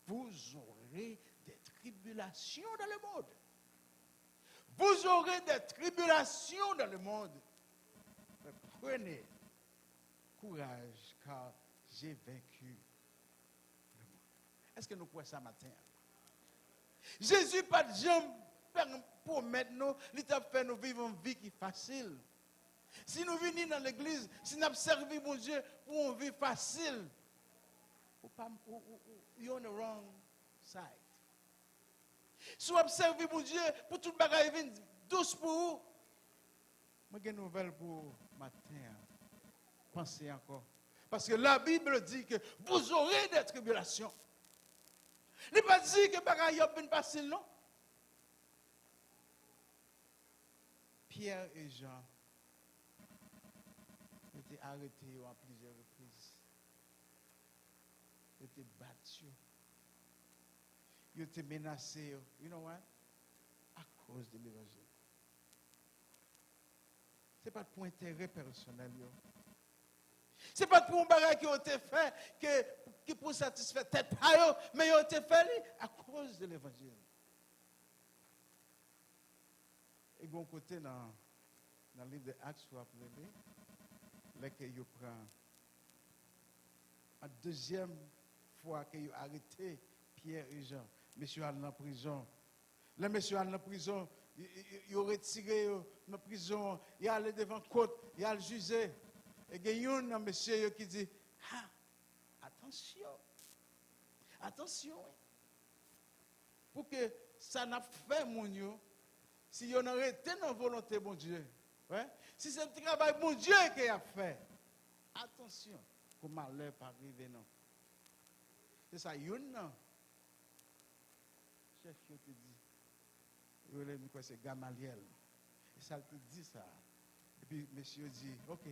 vous aurez des tribulations dans le monde. Vous aurez des tribulations dans le monde. Mais prenez courage, car j'ai vaincu le monde. Est-ce que nous croyons ça matin? Jésus, pas de jambes pour mettre nous, il t'a fait nous vivre une vie qui est facile. Si nous venons dans l'église, si nous avons servi mon Dieu pour une vie facile, you're on the wrong side. Si vous avez servi mon Dieu pour tout le bagage vient douce pour vous, j'ai une nouvelle pour matin. Pensez encore. Parce que la Bible dit que vous aurez des tribulations. Il n'est pas dit que le bagage est facile, non? Pierre et Jean étaient arrêtés à plusieurs reprises. Ils étaient battus. Ils étaient menacés. You know what? À cause de l'évangile. Ce n'est pas pour intérêt personnel. Ce n'est pas pour un bagage qui a été fait qui pour satisfaire tête paille, mais ils ont été fait à cause de l'évangile. Et bon côté dans le livre de Actes, vous appelez, là que vous prend la deuxième fois que vous arrêté Pierre et Jean, monsieur allé en prison. Le monsieur allé en prison, il a retiré dans la prison, il allé devant la côte, il a jugé. Et il y a un monsieur qui dit, ah, attends. attention. Attention. Pour que ça n'a fait mon Dieu, si on aurait été dans la volonté de mon Dieu, ouais? Si c'est le travail de mon Dieu qui a fait, attention, pour malheur pas arriver non. C'est ça, non. Chef, je te dis, c'est Gamaliel. Et ça te dit ça. Et puis, monsieur dit, ok,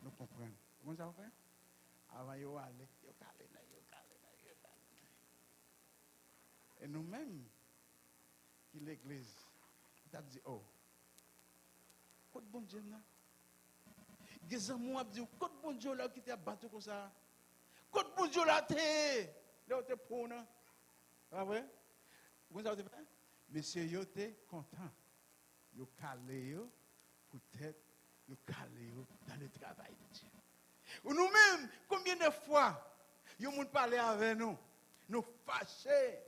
nous comprenons. Comment ça va faire? Avant de aller, et nous-mêmes, qui l'église, on a dit, oh, quoi de bon Dieu là? Des amis ont dit, quoi de bon Dieu là qui t'a battu comme ça? Quoi de bon Dieu là t'es? Là, t'es pour nous. Ah ouais? Vous avez fait? Monsieur, yo t'es content. Yo calé yo, peut-être, yo calé yo dans le travail de Dieu. Ou nous-mêmes, combien de fois, yo moun parler avec nous, nous fâchés.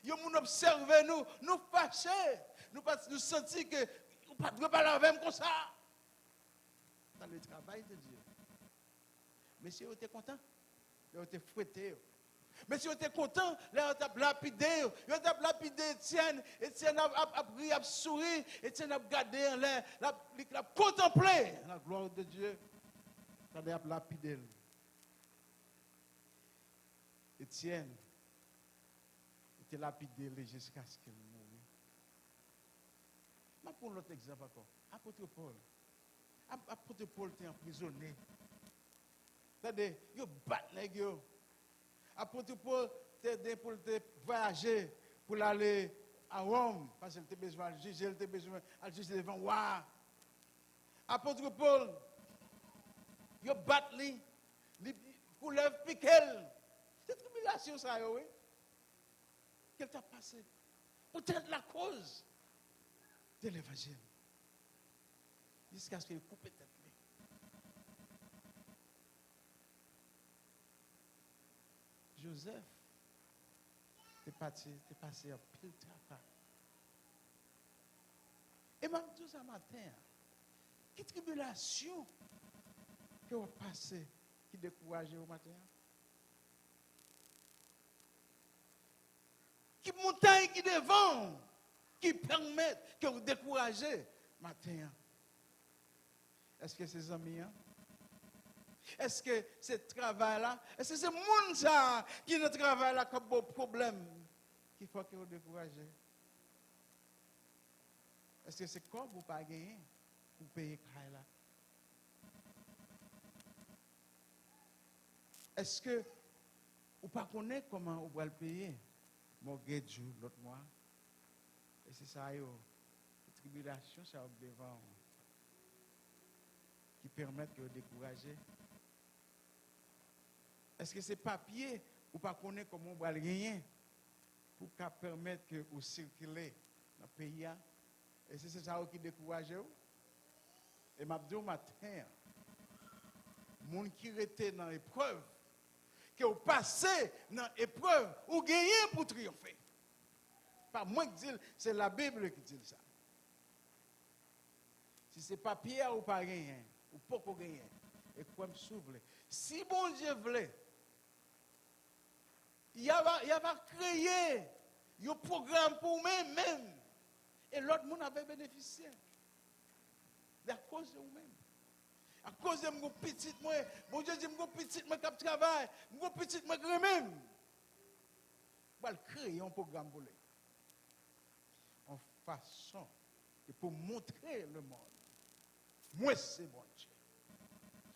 Yo moun observer nous, nous fâchés. Nous sentir que nous ne pouvons pas parler avec nous comme ça. Dans le travail de Dieu. Monsieur, vous êtes content? Vous êtes fouetté. Monsieur, vous êtes content? Là, vous êtes lapidé. Vous êtes lapidé Étienne. Étienne a pris, a souri. Étienne a regardé en l'air. Il a contemplé la gloire de Dieu. Il a lapidé. Étienne était lapidé jusqu'à ce qu'il mourût. Je vais prendre l'autre exemple encore. Apôtre Paul. Apôtre Paul était emprisonné. C'est-à-dire, il bat les gars. Apôtre Paul était pour voyager, pour aller à Rome, parce qu'il était besoin de juger, il était besoin de juger devant roi. Apôtre Paul, il bat les, pour lève piquel. C'est une tribulation, ça, oui. Qu'elle t'a passé. Peut-être la cause de l'évangile. Jusqu'à ce qu'il coupe tête. Joseph, t'es passé à pile travail. Et même tout ça matin, quelle tribulation que vous passez qui décourage au matin? Qui montagne qui devant, qui permettent que vous découragez matin? Est-ce que c'est amis? Est-ce que ce travail-là, est-ce que c'est le monde qui ne travaille là comme un problème qu'il faut que vous découragez? Est-ce que c'est quoi vous pas gagner pour payer là? Est-ce que vous pas connaissez comment vous pouvez le payer? Mon jour l'autre mois. Et c'est ça, la tribulation, ça devant qui permettent que vous découragez. Est-ce que c'est papier ou pas connaître comment on va le gagner pour permettre que vous circulez dans le pays? Et c'est ça qui décourage vous? Et m'a dit au matin, les gens qui étaient dans l'épreuve, qui ont passé dans l'épreuve, ou gagné pour triompher. Pas moi qui dis, c'est la Bible qui dit ça. Si c'est papier ou pas gagné, ou pas gagné, et quoi me s'ouvre. Si bon Dieu voulait, il va créer un programme pour moi-même. Et l'autre monde avait bénéficié. À cause de vous-même. À cause de mon petit, moi, bon Dieu dit, mon petit, moi qui travaille, mon petit, moi qui même. On va créer un programme pour lui. En façon que pour montrer le monde. Moi, c'est bon Dieu.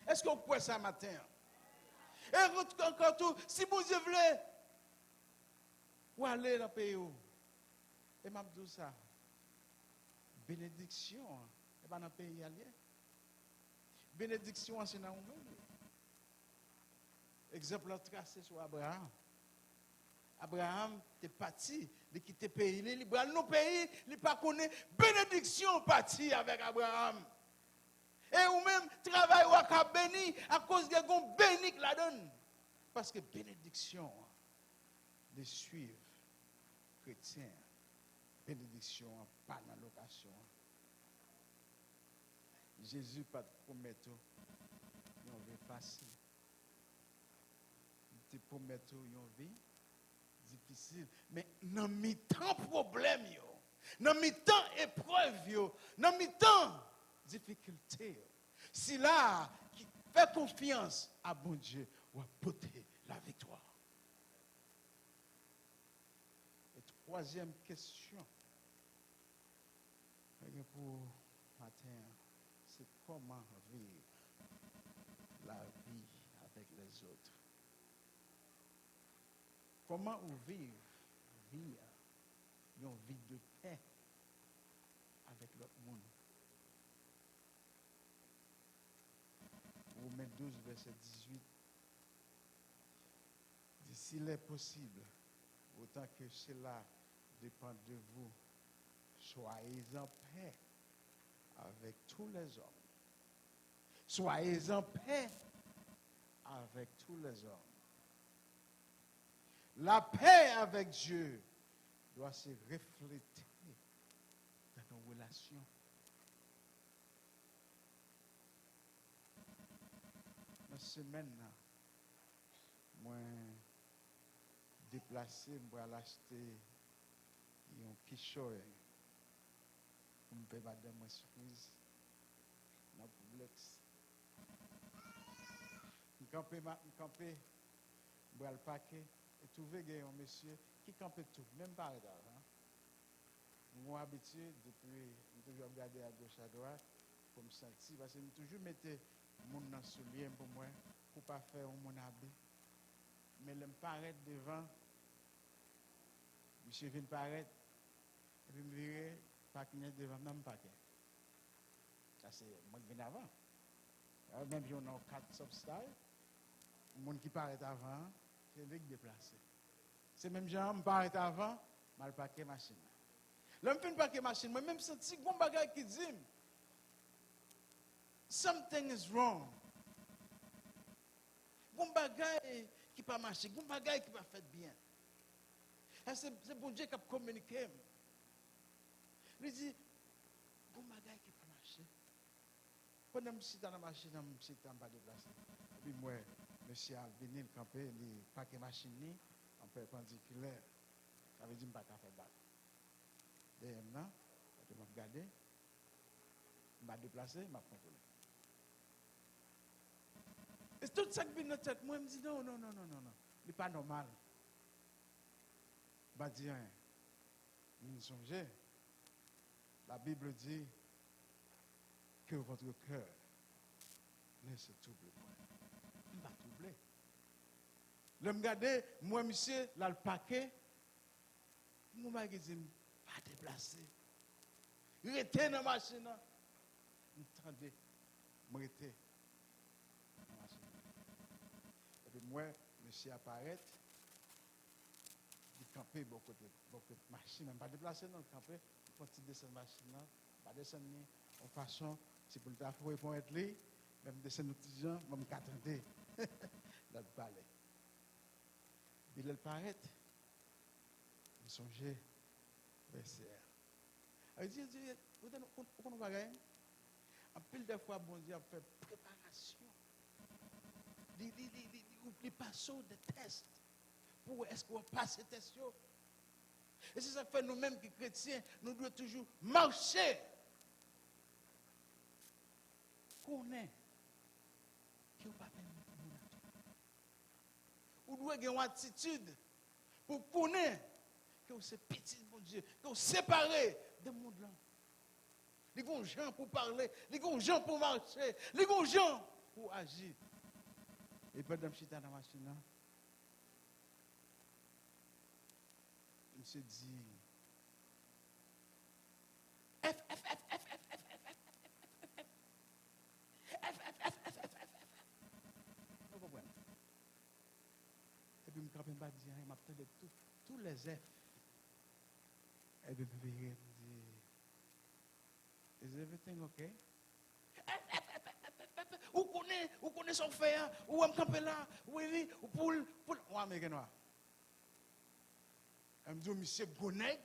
Est-ce qu'on peut ça matin? Et encore tout, si bon Dieu voulait, ou aller dans le pays. Et m'a dit ça. Bénédiction, et pas dans le pays allié. Bénédiction, c'est dans nous-mêmes. Exemple tracé sur Abraham. Abraham est parti, il quitte le pays. Il va dans le pays, il n'a pas connu bénédiction parti avec Abraham. Et ou même travail ou à béni à cause de qu'on béni la donne. Parce que bénédiction de suivre chrétien, bénédiction pas dans l'occasion. Jésus pas de promettre, mais on veut facile. te promettre une vie difficile. Mais dans mi-temps problème, dans mi-temps épreuve, dans mi-temps difficulté, si là, qui fait confiance à bon Dieu, ou à porter la victoire. Et troisième question, pour matin, c'est comment vivre la vie avec les autres. Comment vivre une vie de paix avec l'autre monde. Romains 12, verset 18. Dit, s'il est possible, autant que cela dépend de vous, soyez en paix avec tous les hommes. Soyez en paix avec tous les hommes. La paix avec Dieu doit se refléter dans nos relations. Dans cette semaine, moi, déplacé, je vais acheter un quichoy pour me faire madame surprise dans le complexe. Je campé, je vais le paquet et trouver un monsieur qui campe tout, même pas d'avant. Moi, habitué, depuis, je toujours regardé à gauche, à droite, pour me sentir, parce que je toujours mettais mon dans soulier pour moi, pour ne pas faire mon habit. Mais je me paraître devant, monsieur vient paraître, et puis me virer, pas qu'il est devant, même pas qu'il. Ça, c'est moi qui viens avant. Même si on a 4 substyles, le monde qui paraît avant, c'est lui qui déplace. C'est même gens qui paraît avant, mal paquet machine. L'homme fait une paquet machine, moi même senti bon bagage qui dit something is wrong. Bon bagage qui pas marché, bon bagage qui pas fait bien. C'est bon Dieu qui a communiqué. Il dit bon bagage qui pas marché. Pendant que je suis dans la machine, je suis pas déplacé. Et puis moi, monsieur a venu le camper, il paquet machine en perpendiculaire. Ça veut dire que je ne peux pas faire battre. Derrière moi, je vais regarder, je vais déplacer, je vais contrôler. Et tout ça qui vient dans la tête, moi, je me dis non. Ce n'est pas normal. Je vais dire, vous songez, la Bible dit que votre cœur ne se trouble pas. Je ne vais pas troubler. Je me regarde, moi, monsieur, là, le paquet, je me dis, pas déplacer. Restez dans la machine. Entendez, restez dans la machine. Et puis moi, monsieur apparaît, il campe beaucoup de machines, même pas déplacer dans le camper, il continue de descendre la machine, pas descendre en façon, c'est pour le faire pour être là, même descendre nos petits gens, même qu'attendez, dans le palais. Il apparaît, il songeait, verset. Il dit, vous va gagner. En pile de fois, bon Dieu a fait préparation. Il passe des tests. Pour est-ce qu'on passe ces tests? Et c'est ça que fait nous-mêmes qui chrétiens, nous devons toujours marcher. Connaître qui n'est pas même mon attitude. Ou doit avoir une attitude pour connaître que c'est petit, mon Dieu, que vous séparez de monde là. Les gens pour parler, les gens pour marcher, les gens pour agir. Et pendant que je suis dans la machine, je me suis dit, vous comprenez? Et puis, je ne me pas dire, il m'a appelé tous les F. Et puis, je me dit, is everything okay? Ou connaît son frère, ou un campé là, ou il ou poule, ou américain noir. Je me dis, monsieur Goneg.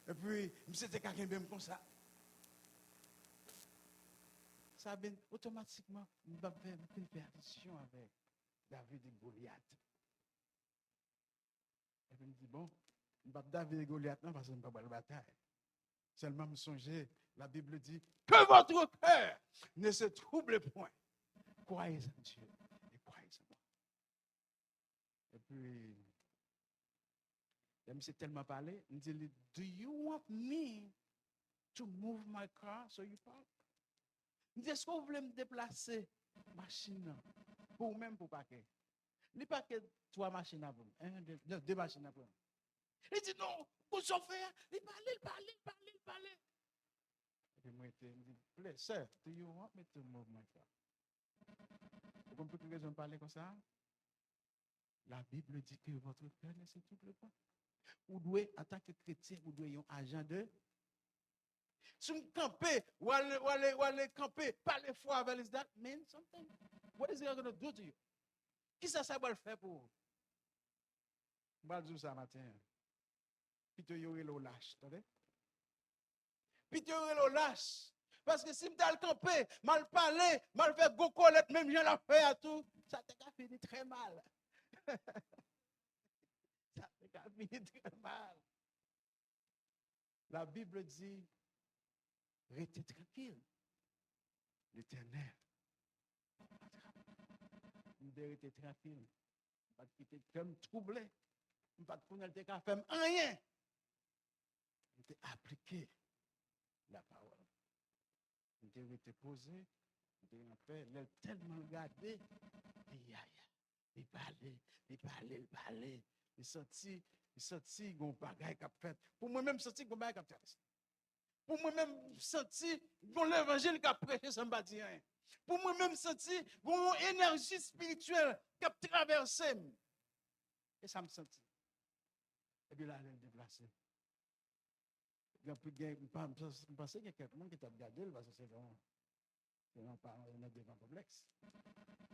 Et puis, monsieur était quelqu'un même comme ça. Ça a bien automatiquement, je vais faire une perdition avec David et Goliath. Et puis, il me dit, bon, je ne vais pas David et Goliath, non, parce que je ne vais pas la bataille. Seulement me songer, la Bible dit, que votre cœur ne se trouble point. Croyez en Dieu et croyez en moi. Et puis, il s'est tellement parlé, il me dit, do you want me to move my car so you park? Il dit, est-ce que vous voulez me déplacer machine pour même pour parquer? Il pas que 3 machines à vous, 2 machines à vous. Il dit non, pour chauffeur, il parle. Et puis moi, il me dit, please, sir, do you want me to move my car? Vous comprenez pourquoi je me parle comme ça? La Bible dit que votre cœur ne se trouble pas. Vous devez, en tant que chrétien, vous devez être un agent de. Si vous campez, ou allez camper, parlez fois avec that mean something. What is it going to do to you? Qui ça va le faire pour vous? Je vais dire ça matin. Puis tu y aurais le lâche, attendez? Puis tu y aurais le lâche. Parce que si je suis campé, mal parlé, mal fait go colette, même j'ai la fait à tout, ça t'a fini très mal. Ça t'a fini très mal. La Bible dit, restez tranquille. L'Éternel. Vous devez rester tranquille. Pas de quitter comme troublé. Pas de prendre le cas faire rien. Vous devez appliquer la parole. Vous devez rester posé. Vous devez en paix. Vous devez tellement regarder. Il parlait. Il sorti, gon bagay k'ap fait. Pour moi-même, sorti, gon bagay k'ap fait. Pour moi-même, sorti, gon l'évangile k'ap prêché, ça m'a dit rien. Pour moi-même, sorti, gon énergie spirituelle k'ap traversé. Et ça me senti. Et puis là, elle est déplacée. Je pensais qu'il y a quelqu'un qui t'a regardé parce que c'est vraiment un débat complexe.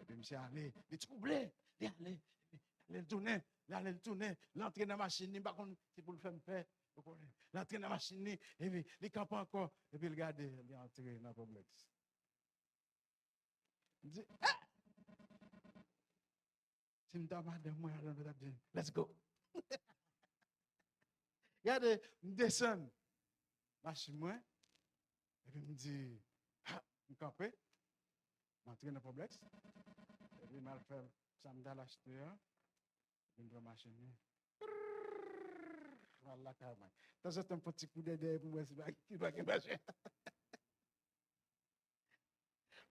Et puis, monsieur, allez, il est troublé. Il allait tourner, l'entrer dans la machine, c'est pour le faire paix. L'entrer dans la machine, et puis il campe encore, et puis il regarde, il est entré dans le complexe. Il dit, ah! Si je me demande, moi, let's go. Regardez, je descends, machine, moi, et puis il me dit, ah, je campe, je m'entre dans le complexe, et puis il m'a fait, ça me donne l'acheteur. Une machine. Voilà, carrément. T'as un petit coup d'aide pour moi, qui va marcher.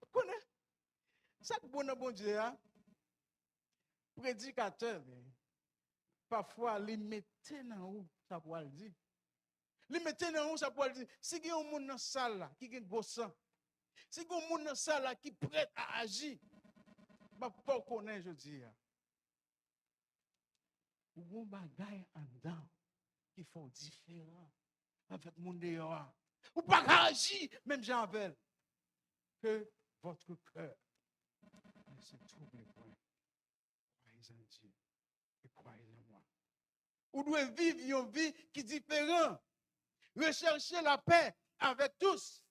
Vous connaissez? Ça, bon Dieu, prédicateur, parfois, les mettez dans où, ça pourra le dire. Les mettez dans où, ça pourra le dire. Si il y a un monde dans la salle qui a un gros sang, si il y a un monde dans la salle qui est prêt à agir, je ne pas connaître, je dis. Ou un bagay en dedans qui font différent avec mon dehors. Ou pas agir, même j'en veux, que votre cœur ne se trouble point. Croyez en Dieu et croyez en moi. Vous devez vivre une vie qui est différente. Recherchez la paix avec tous.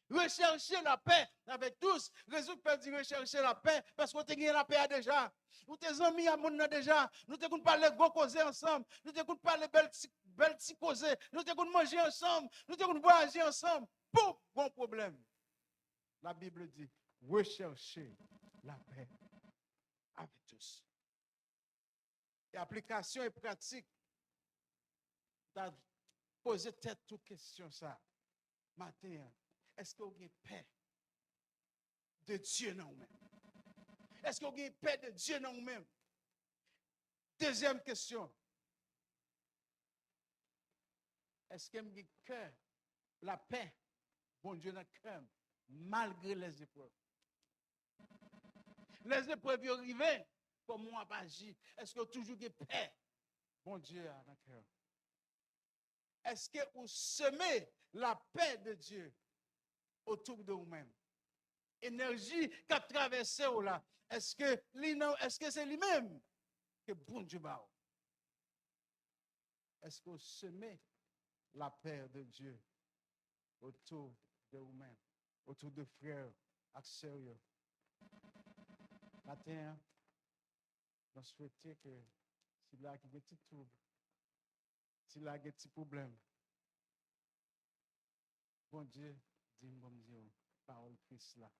Recherchez la paix avec tous. Résoudre peut dire rechercher la paix parce que vous avez la paix déjà. Vous êtes amis à mon déjà. Nous avons parlé de causer ensemble. Nous avons parlé de belle causer. Nous avons manger ensemble. Nous avons voyager ensemble. Pouf, bon problème. La Bible dit recherchez la paix avec tous. Et application et pratique. Posez tête toute question ça. Matin. Est-ce que vous avez paix de Dieu dans vous-même? Est-ce que vous avez paix de Dieu dans vous-même? Deuxième question. Est-ce que vous avez cœur, la paix, bon Dieu dans le cœur, malgré les épreuves? Les épreuves arrivent, pour moi, pas agir. Est-ce que vous avez toujours de paix, bon Dieu dans le cœur? Est-ce que vous semez la paix de Dieu autour de vous-même? Énergie qui a traversé là. Est-ce que c'est lui-même que bon Dieu bat? Est-ce que vous semez la paix de Dieu autour de vous-même, autour de frères et sœurs? Matin, nous souhaitons que si là qui a des petits troubles, si là qui a des petits problèmes, bon Dieu, dis-moi, parole Christ là,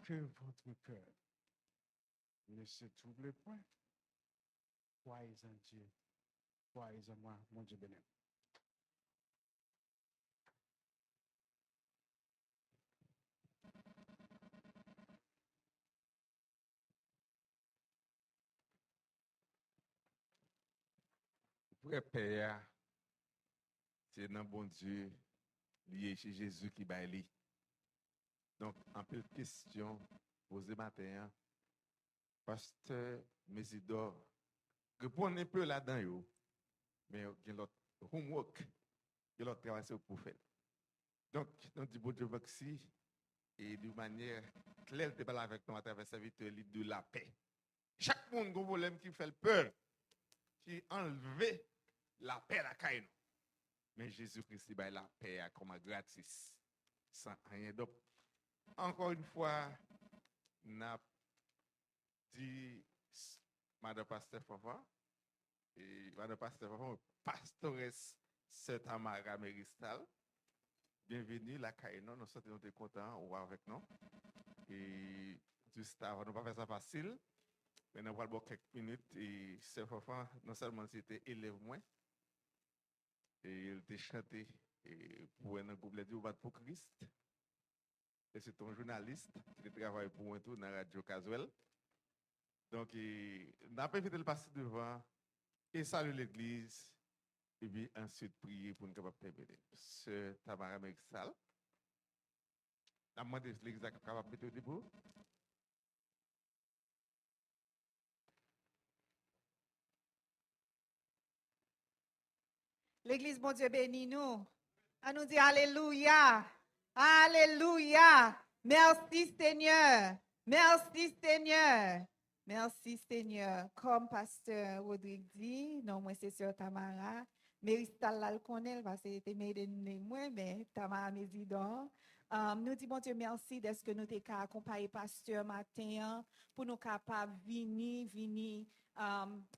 que votre cœur ne se trouble point. Croyez en Dieu, croyez en moi, mon Dieu béni. Vrai Père, c'est dans bon Dieu lié chez Jésus qui baille. Donc, un peu de questions posées matin, pasteur Mésidor, répondez un peu là-dedans, mais il y a l'autre homework, il y a l'autre travail pour faire. Donc, nous disons bon Dieu merci et de manière claire, tu parles avec nous à travers serviteur de la paix. Chaque monde a un problème qui fait peur, qui enlève la paix à la caille. Mais Jésus-Christ, il a la paix comme gratis, sans rien d'autre. Encore une fois, n'a dit Madame Pasteur Fafa, et Madame Pasteur Fafa, pastoresse Sœur Tamara Méristal. Bienvenue, la Caïnon, nous sommes contents ou avec nous. Et juste avant, nous ne pas faire ça facile, mais nous allons quelques minutes. Et Sœur Fafa, non seulement c'était élève moins, et il était chanté pour un groupe de Bat pour Christ. Et c'est un journaliste qui travaille pour un tour dans la radio Caswell. Donc, on a profité de passer devant et saluer l'église. Et puis ensuite prier pour nous capables de terminer. Sœur Tamara Mexal. La demandé l'église est capable de mettre au debout. L'église, bon Dieu, bénis nous. On nous dit Alléluia. Alléluia. Merci Seigneur. Merci Seigneur. Merci Seigneur. Comme pasteur Rodrigue dit, non, moi c'est sœur Tamara. Méristal là le connaît parce que c'était moi, mais Tamara Mésidor. Nous disons, bon Dieu, merci d'être que nous t'avons accompagné pasteur matin pour nous capables de venir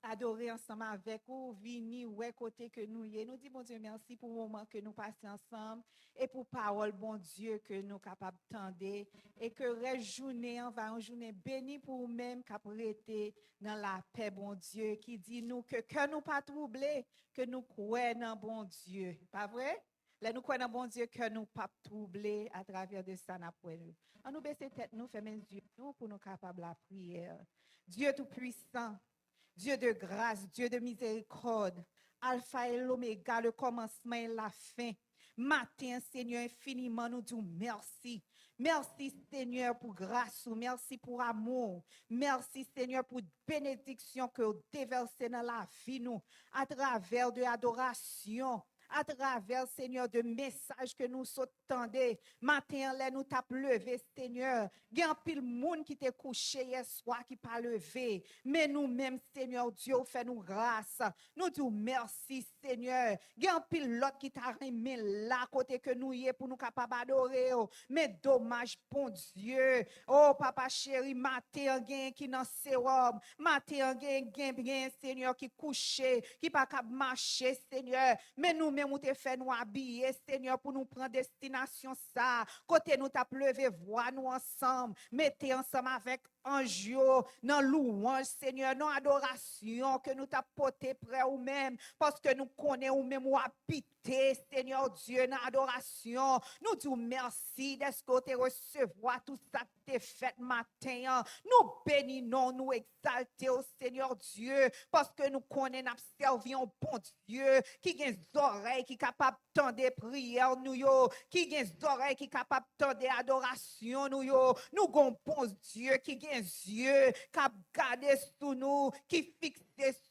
adorer ensemble avec vous, venir ouais côté que nous y est. Nous disons, bon Dieu, merci pour le moment que nous passons ensemble et pour parole, bon Dieu, que nous capables d'entendre et que reste journée, on va une journée bénie pour nous-mêmes, qui dans la paix, bon Dieu, qui dit nous que nous pas troubler, que nous croyons dans bon Dieu. Pas vrai? Là, nous croyons dans bon Dieu que nous pas troubler à travers de ça. On nous baisse tête, nous fermons les yeux pour nous capables la prière. Dieu tout-puissant, Dieu de grâce, Dieu de miséricorde, Alpha et l'Oméga, le commencement et la fin. Matin, Seigneur, infiniment, nous disons merci. Merci, Seigneur, pour grâce, merci pour amour. Merci, Seigneur, pour bénédiction que vous déversez dans la vie, nous, à travers de l'adoration. À travers, Seigneur, de messages que nous s'entendons. Matin, là, nous t'as levé, Seigneur. Il y a un pile monde qui t'est couché hier soir qui pas levé. Mais nous-mêmes, Seigneur, Dieu, fait nous grâce. Nous disons merci, Seigneur. Il y a un pile l'autre qui t'a remis là, côté que nous y est pour nous capables d'adorer. Mais dommage, bon Dieu. Oh, papa chéri, matin, il qui dans ses robes. Matin, il y a Seigneur, qui couché, qui pas capable marcher, Seigneur. Mais nous-mêmes, nous te fait nous habiller, Seigneur, pour nous prendre destination ça. Côté nous t'a levé, voir nous ensemble. Mettez ensemble avec ange, dans louange, Seigneur, dans adoration que nous t'a porté près ou même, parce que nous connaissons ou même ou habiter, Seigneur Dieu, dans adoration. Nous disons merci d'être que tu recevoir tout ça que tu fait matin. Nous bénissons, nous exaltons, Seigneur Dieu, parce que nous connaissons, nous servons bon Dieu, qui a des oreilles, qui est capable d'entendre prière, nous, qui a des oreilles, qui est capable d'entendre adoration, nous, nous avons bon Dieu, qui a des yeux, qui a gardé sous nous, qui fixe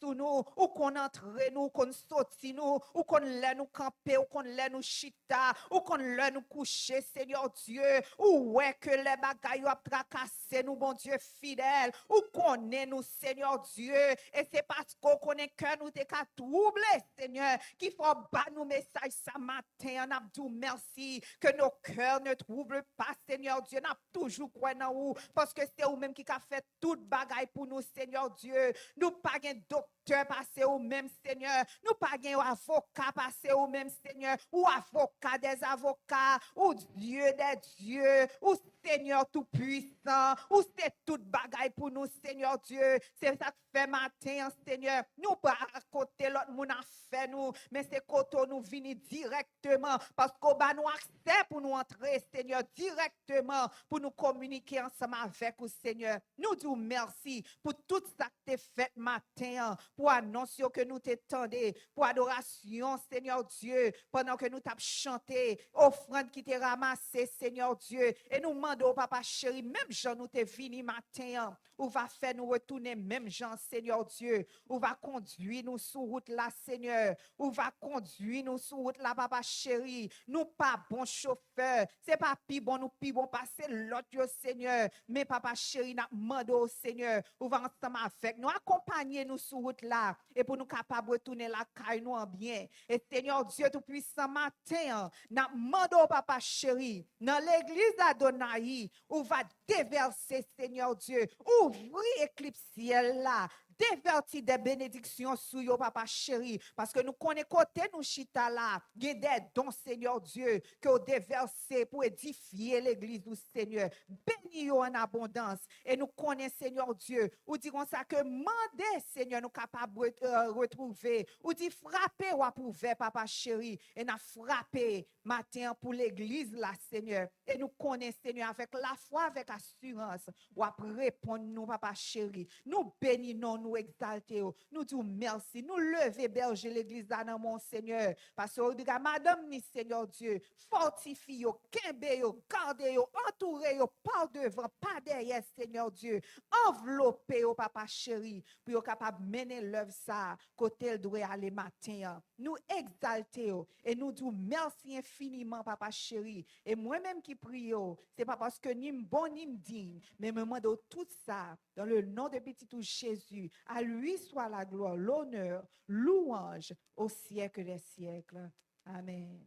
sous nous, ou qu'on entre nous, qu'on sorti nous, ou qu'on l'a nous camper, ou qu'on l'a nous chita, ou qu'on l'a nous coucher, Seigneur Dieu, ou ouais que les bagailles ont tracassé nous, bon Dieu fidèle, ou qu'on est nous, Seigneur Dieu, et c'est parce qu'on connaît que nous t'es qu'à troubler, Seigneur, qu'il faut battre nos messages ce matin, on a dit merci, que nos cœurs ne troublent pas, Seigneur Dieu, on a toujours croit dans vous, parce que c'est vous-même qui a fait toute bagaille pour nous, Seigneur Dieu, nous pas un docteur passé au même, Seigneur, nous pas un avocat passé au même, Seigneur, ou avocat des avocats, ou Dieu des dieux, ou Seigneur tout-puissant, ou c'est toute bagaille pour nous, Seigneur Dieu, c'est ça que fait matin, Seigneur, nous pas à côté l'autre monde a fait nous, mais c'est côté nous venir directement, parce qu'on va nous accès pour nous entrer, Seigneur, directement, pour nous communiquer ensemble avec vous, Seigneur. Nous disons merci pour tout ça que tu fait matin, pour annoncer que nous t'étendons, pour adoration, Seigneur Dieu, pendant que nous t'avons chanté, offrande qui t'est ramassée, Seigneur Dieu, et nous demandons, papa chéri, même Jean nous t'es venu matin, ou va faire nous retourner, même Jean, Seigneur Dieu, ou va conduire nous sur route là, Seigneur, ou va conduire nous sur route là, papa chéri, nous pas bon chauffeur, c'est pas pi bon, nous pi bon passer l'autre, Seigneur, mais papa chéri, n'a demandé au Seigneur, ou va ensemble avec nous, accompagner nous sur route là, et pour nous capables de retourner la caille nous en bien, et Seigneur Dieu tout-puissant matin, n'a demandé au papa chéri, dans l'église Adonai, où va déverser, Seigneur Dieu, ouvrir éclipse ciel là, dévertir des bénédictions sur yo, papa chéri, parce que nous connaissons côté nous chita là, il y a des dons, Seigneur Dieu, que vous déversez pour édifier l'église du Seigneur. Bénis yo en abondance. Et nous connaissons, Seigneur Dieu, ou dirons ça que mandez, Seigneur, nous capables de retrouver, ou dit frapper ou approuver, papa chéri, et nous frapper matin pour l'église là, Seigneur. Et nous connaissons, Seigneur, avec la foi, avec assurance, ou après répondre nous, papa chéri. Nous bénissons, nous exaltons, nous disons merci, nous levons berger l'église là dans mon Seigneur, parce que dit madame ni Seigneur Dieu, fortifie yo, kembe yo, garde yo, entoure yo, par devant, pas derrière, Seigneur Dieu, enveloppe yo, papa chéri, pour yo capable mener l'œuvre ça, côté elle doit aller matin. Nous exaltons et nous disons merci infiniment, papa chéri, et moi-même qui prie, c'est pas parce que ni bon ni digne, mais me demande tout ça, dans le nom de petit tout Jésus, à lui soit la gloire, l'honneur, louange au siècle des siècles. Amen.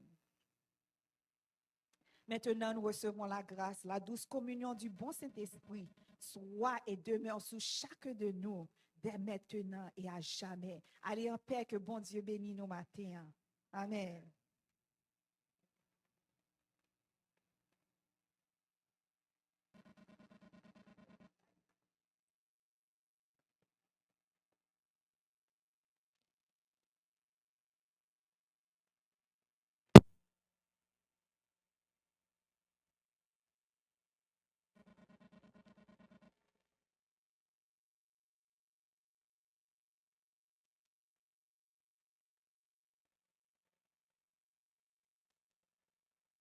Maintenant, nous recevons la grâce, la douce communion du bon Saint-Esprit, soit et demeure sur chacun de nous, dès maintenant et à jamais. Allez en paix, que bon Dieu bénisse nos matins. Amen.